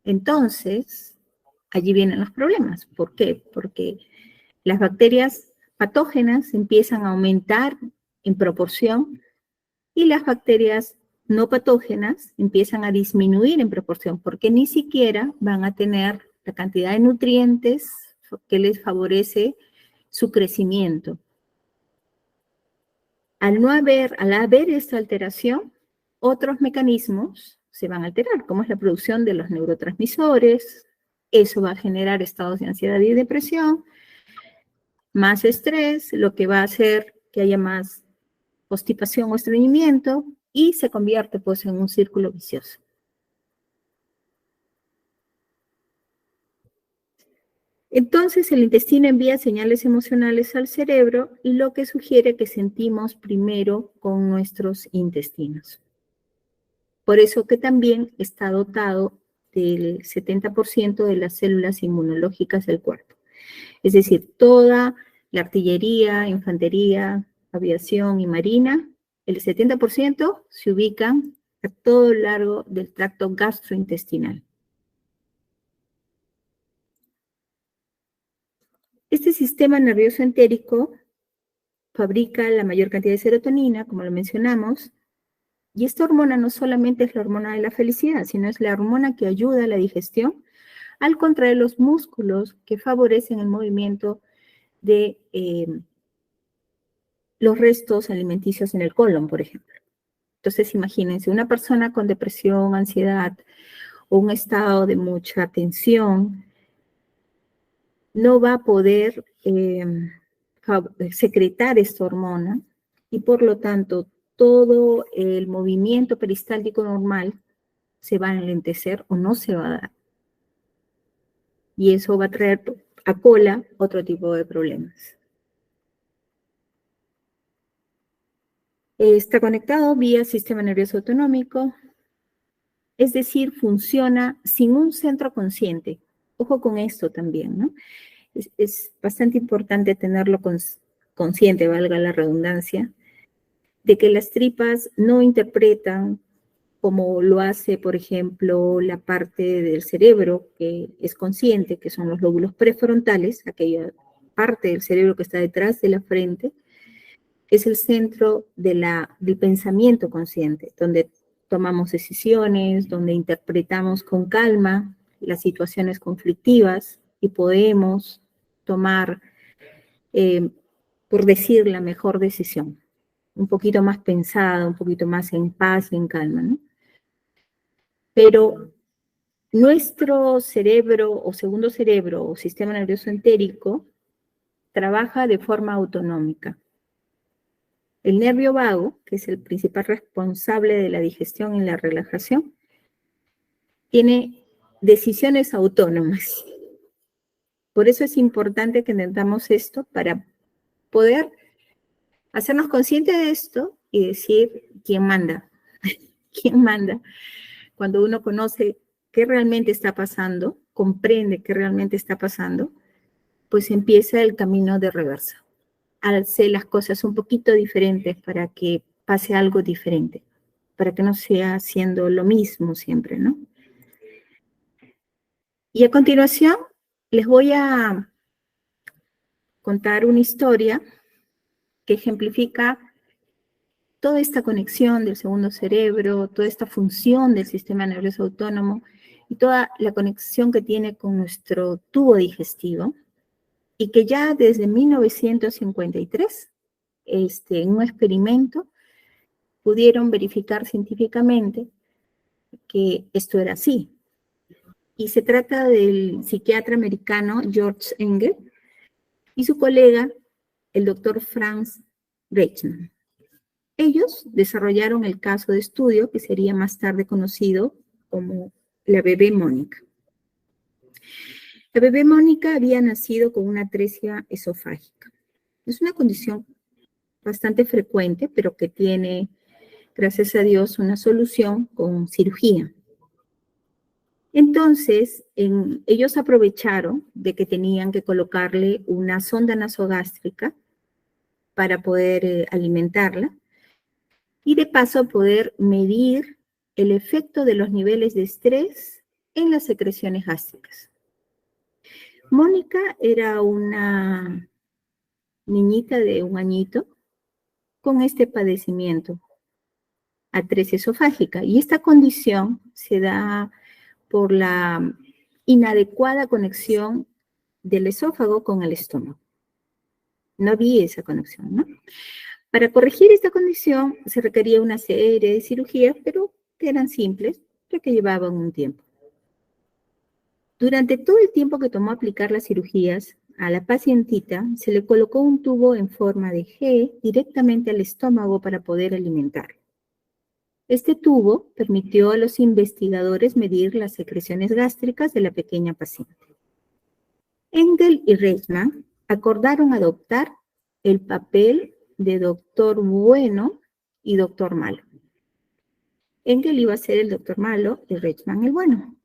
Entonces, allí vienen los problemas. ¿Por qué? Porque las bacterias patógenas empiezan a aumentar en proporción y las bacterias no patógenas empiezan a disminuir en proporción, porque ni siquiera van a tener la cantidad de nutrientes que les favorece su crecimiento. Al haber esta alteración, otros mecanismos se van a alterar, como es la producción de los neurotransmisores. Eso va a generar estados de ansiedad y depresión, más estrés, lo que va a hacer que haya más constipación o estreñimiento, y se convierte pues en un círculo vicioso. Entonces el intestino envía señales emocionales al cerebro, lo que sugiere que sentimos primero con nuestros intestinos. Por eso que también está dotado del 70% de las células inmunológicas del cuerpo. Es decir, toda la artillería, infantería, aviación y marina, el 70% se ubican a todo lo largo del tracto gastrointestinal. Este sistema nervioso entérico fabrica la mayor cantidad de serotonina, como lo mencionamos, y esta hormona no solamente es la hormona de la felicidad, sino es la hormona que ayuda a la digestión al contraer los músculos que favorecen el movimiento de los restos alimenticios en el colon, por ejemplo. Entonces, imagínense, una persona con depresión, ansiedad o un estado de mucha tensión no va a poder secretar esta hormona y por lo tanto todo el movimiento peristáltico normal se va a enlentecer o no se va a dar. Y eso va a traer a cola otro tipo de problemas. Está conectado vía sistema nervioso autonómico, es decir, funciona sin un centro consciente. Ojo con esto también, ¿no? Es bastante importante tenerlo consciente, valga la redundancia, de que las tripas no interpretan como lo hace, por ejemplo, la parte del cerebro que es consciente, que son los lóbulos prefrontales, aquella parte del cerebro que está detrás de la frente, es el centro del pensamiento consciente, donde tomamos decisiones, donde interpretamos con calma las situaciones conflictivas y podemos tomar, por decir, la mejor decisión, un poquito más pensada, un poquito más en paz y en calma, ¿no? Pero nuestro cerebro o segundo cerebro o sistema nervioso entérico trabaja de forma autonómica. El nervio vago, que es el principal responsable de la digestión y la relajación, tiene decisiones autónomas. Por eso es importante que entendamos esto para poder hacernos conscientes de esto y decir quién manda. ¿Quién manda? Cuando uno conoce qué realmente está pasando, comprende qué realmente está pasando, pues empieza el camino de reversa. Hacer las cosas un poquito diferentes para que pase algo diferente, para que no sea haciendo lo mismo siempre, ¿no? Y a continuación les voy a contar una historia que ejemplifica toda esta conexión del segundo cerebro, toda esta función del sistema nervioso autónomo y toda la conexión que tiene con nuestro tubo digestivo, y que ya desde 1953, en un experimento, pudieron verificar científicamente que esto era así. Y se trata del psiquiatra americano George Engel y su colega, el doctor Franz Reichmann. Ellos desarrollaron el caso de estudio que sería más tarde conocido como la bebé Mónica. La bebé Mónica había nacido con una atresia esofágica. Es una condición bastante frecuente, pero que tiene, gracias a Dios, una solución con cirugía. Entonces, ellos aprovecharon de que tenían que colocarle una sonda nasogástrica para poder alimentarla y de paso poder medir el efecto de los niveles de estrés en las secreciones gástricas. Mónica era una niñita de 1 añito con este padecimiento, atresia esofágica, y esta condición se da por la inadecuada conexión del esófago con el estómago. No había esa conexión, ¿no? Para corregir esta condición se requería una serie de cirugías, pero que eran simples, pero que llevaban un tiempo. Durante todo el tiempo que tomó aplicar las cirugías, a la pacientita se le colocó un tubo en forma de G directamente al estómago para poder alimentarlo. Este tubo permitió a los investigadores medir las secreciones gástricas de la pequeña paciente. Engel y Reichmann acordaron adoptar el papel de doctor bueno y doctor malo. Engel iba a ser el doctor malo y Reichmann el bueno,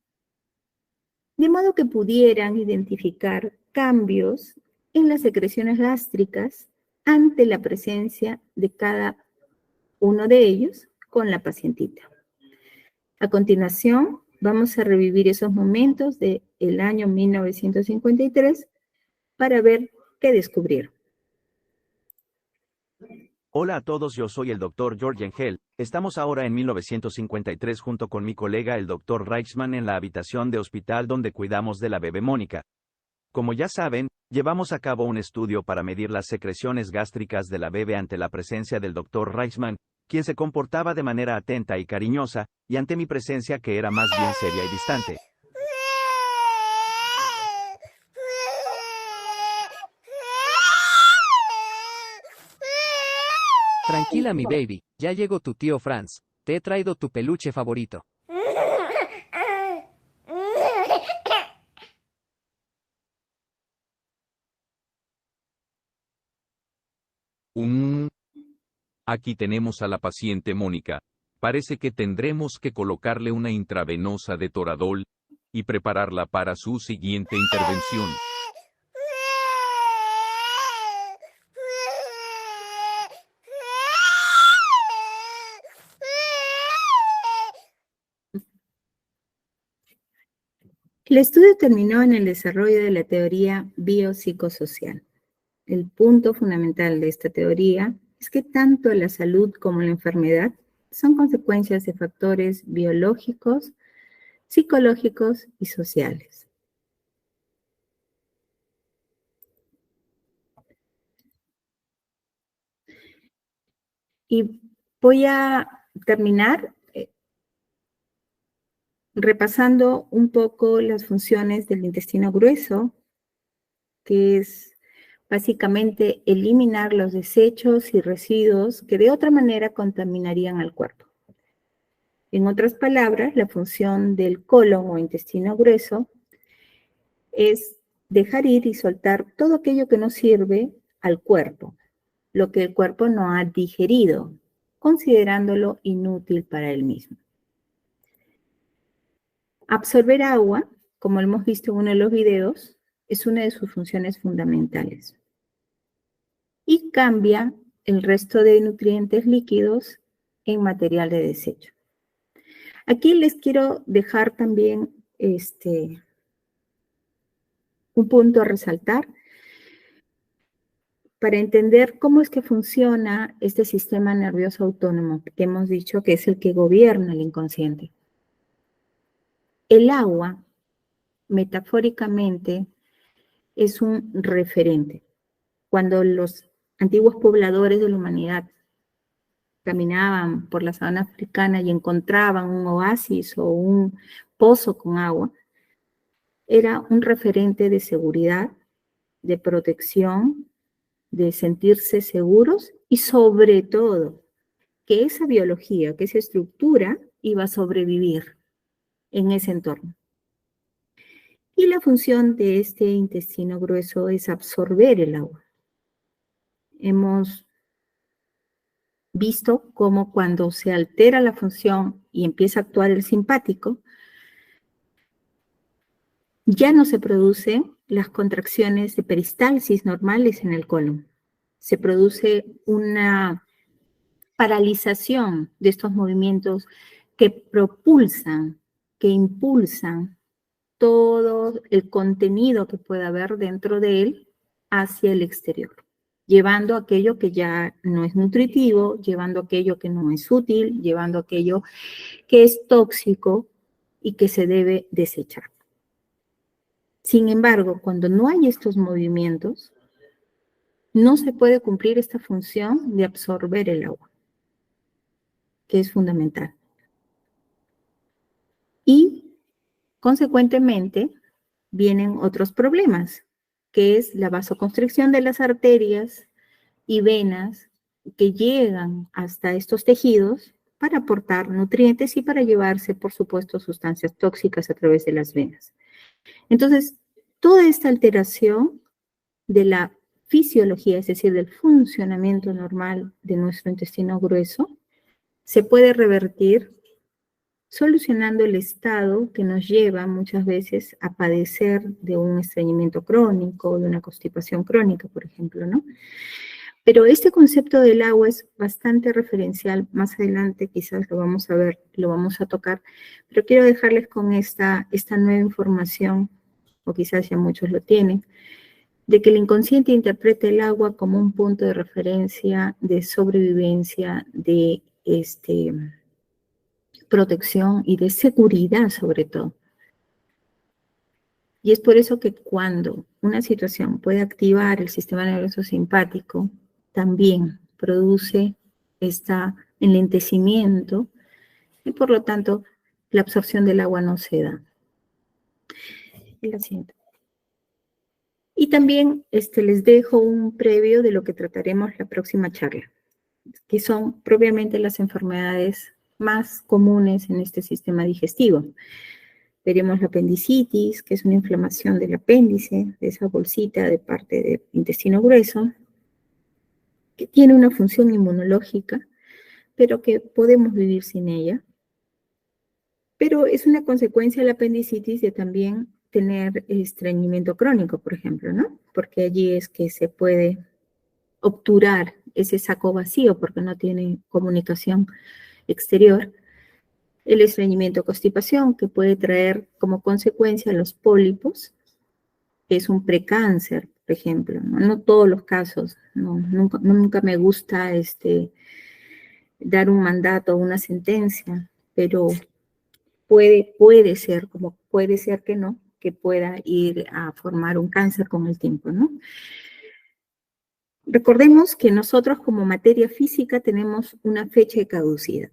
de modo que pudieran identificar cambios en las secreciones gástricas ante la presencia de cada uno de ellos con la pacientita. A continuación, vamos a revivir esos momentos del año 1953 para ver qué descubrieron. Hola a todos, yo soy el Dr. George Engel. Estamos ahora en 1953 junto con mi colega el Dr. Reichmann en la habitación de hospital donde cuidamos de la bebé Mónica. Como ya saben, llevamos a cabo un estudio para medir las secreciones gástricas de la bebé ante la presencia del Dr. Reichman, quien se comportaba de manera atenta y cariñosa, y ante mi presencia que era más bien seria y distante. Tranquila, mi baby, ya llegó tu tío Franz. Te he traído tu peluche favorito. Aquí tenemos a la paciente Mónica. Parece que tendremos que colocarle una intravenosa de Toradol y prepararla para su siguiente intervención. El estudio terminó en el desarrollo de la teoría biopsicosocial. El punto fundamental de esta teoría es que tanto la salud como la enfermedad son consecuencias de factores biológicos, psicológicos y sociales. Y voy a terminar repasando un poco las funciones del intestino grueso, que es básicamente eliminar los desechos y residuos que de otra manera contaminarían al cuerpo. En otras palabras, la función del colon o intestino grueso es dejar ir y soltar todo aquello que no sirve al cuerpo, lo que el cuerpo no ha digerido, considerándolo inútil para él mismo. Absorber agua, como hemos visto en uno de los videos, es una de sus funciones fundamentales. Y cambia el resto de nutrientes líquidos en material de desecho. Aquí les quiero dejar también un punto a resaltar para entender cómo es que funciona este sistema nervioso autónomo que hemos dicho que es el que gobierna el inconsciente. El agua, metafóricamente, es un referente. Cuando los antiguos pobladores de la humanidad caminaban por la sabana africana y encontraban un oasis o un pozo con agua, era un referente de seguridad, de protección, de sentirse seguros y sobre todo que esa biología, que esa estructura iba a sobrevivir en ese entorno. Y la función de este intestino grueso es absorber el agua. Hemos visto cómo cuando se altera la función y empieza a actuar el simpático, ya no se producen las contracciones de peristalsis normales en el colon. Se produce una paralización de estos movimientos que propulsan, que impulsan todo el contenido que pueda haber dentro de él hacia el exterior, llevando aquello que ya no es nutritivo, llevando aquello que no es útil, llevando aquello que es tóxico y que se debe desechar. Sin embargo, cuando no hay estos movimientos, no se puede cumplir esta función de absorber el agua, que es fundamental. Y, consecuentemente, vienen otros problemas, que es la vasoconstricción de las arterias y venas que llegan hasta estos tejidos para aportar nutrientes y para llevarse, por supuesto, sustancias tóxicas a través de las venas. Entonces, toda esta alteración de la fisiología, es decir, del funcionamiento normal de nuestro intestino grueso, se puede revertir solucionando el estado que nos lleva muchas veces a padecer de un estreñimiento crónico, de una constipación crónica, por ejemplo, ¿no? Pero este concepto del agua es bastante referencial. Más adelante quizás lo vamos a ver, lo vamos a tocar, pero quiero dejarles con esta nueva información, o quizás ya muchos lo tienen, de que el inconsciente interpreta el agua como un punto de referencia, de sobrevivencia, de protección y de seguridad sobre todo. Y es por eso que cuando una situación puede activar el sistema nervioso simpático, también produce este enlentecimiento y por lo tanto la absorción del agua no se da. La siguiente. Y también les dejo un previo de lo que trataremos la próxima charla, que son propiamente las enfermedades más comunes en este sistema digestivo. Veremos la apendicitis, que es una inflamación del apéndice, de esa bolsita de parte del intestino grueso, que tiene una función inmunológica, pero que podemos vivir sin ella. Pero es una consecuencia de la apendicitis de también tener estreñimiento crónico, por ejemplo, ¿no? Porque allí es que se puede obturar ese saco vacío porque no tiene comunicación exterior. El estreñimiento constipación, que puede traer como consecuencia los pólipos, que es un precáncer, por ejemplo, ¿no? No todos los casos, nunca me gusta dar un mandato o una sentencia, pero puede ser, como puede ser que no, que pueda ir a formar un cáncer con el tiempo, ¿no? Recordemos que nosotros como materia física tenemos una fecha de caducidad.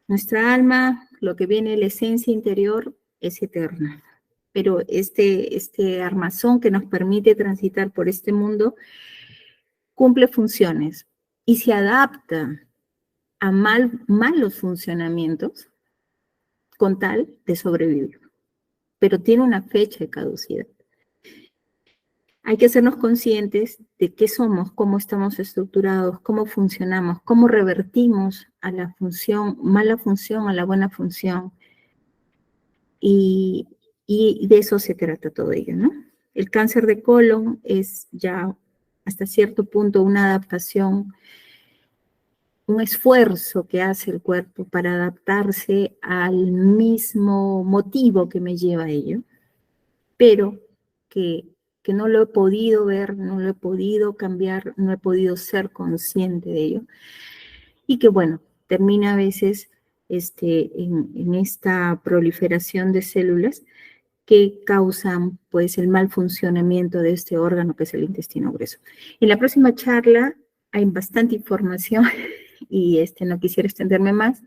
Nuestra alma, lo que viene de la esencia interior, es eterna. Pero este armazón que nos permite transitar por este mundo cumple funciones y se adapta a malos funcionamientos con tal de sobrevivir. Pero tiene una fecha de caducidad. Hay que hacernos conscientes de qué somos, cómo estamos estructurados, cómo funcionamos, cómo revertimos a la mala función a la buena función. Y de eso se trata todo ello, ¿no? El cáncer de colon es ya hasta cierto punto una adaptación, un esfuerzo que hace el cuerpo para adaptarse al mismo motivo que me lleva a ello, pero que no lo he podido ver, no lo he podido cambiar, no he podido ser consciente de ello. Y que, bueno, termina a veces en esta proliferación de células que causan, pues, el mal funcionamiento de este órgano que es el intestino grueso. En la próxima charla hay bastante información y no quisiera extenderme más.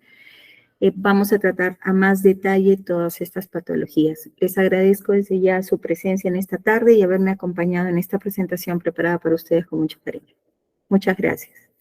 Vamos a tratar a más detalle todas estas patologías. Les agradezco desde ya su presencia en esta tarde y haberme acompañado en esta presentación preparada para ustedes con mucho cariño. Muchas gracias.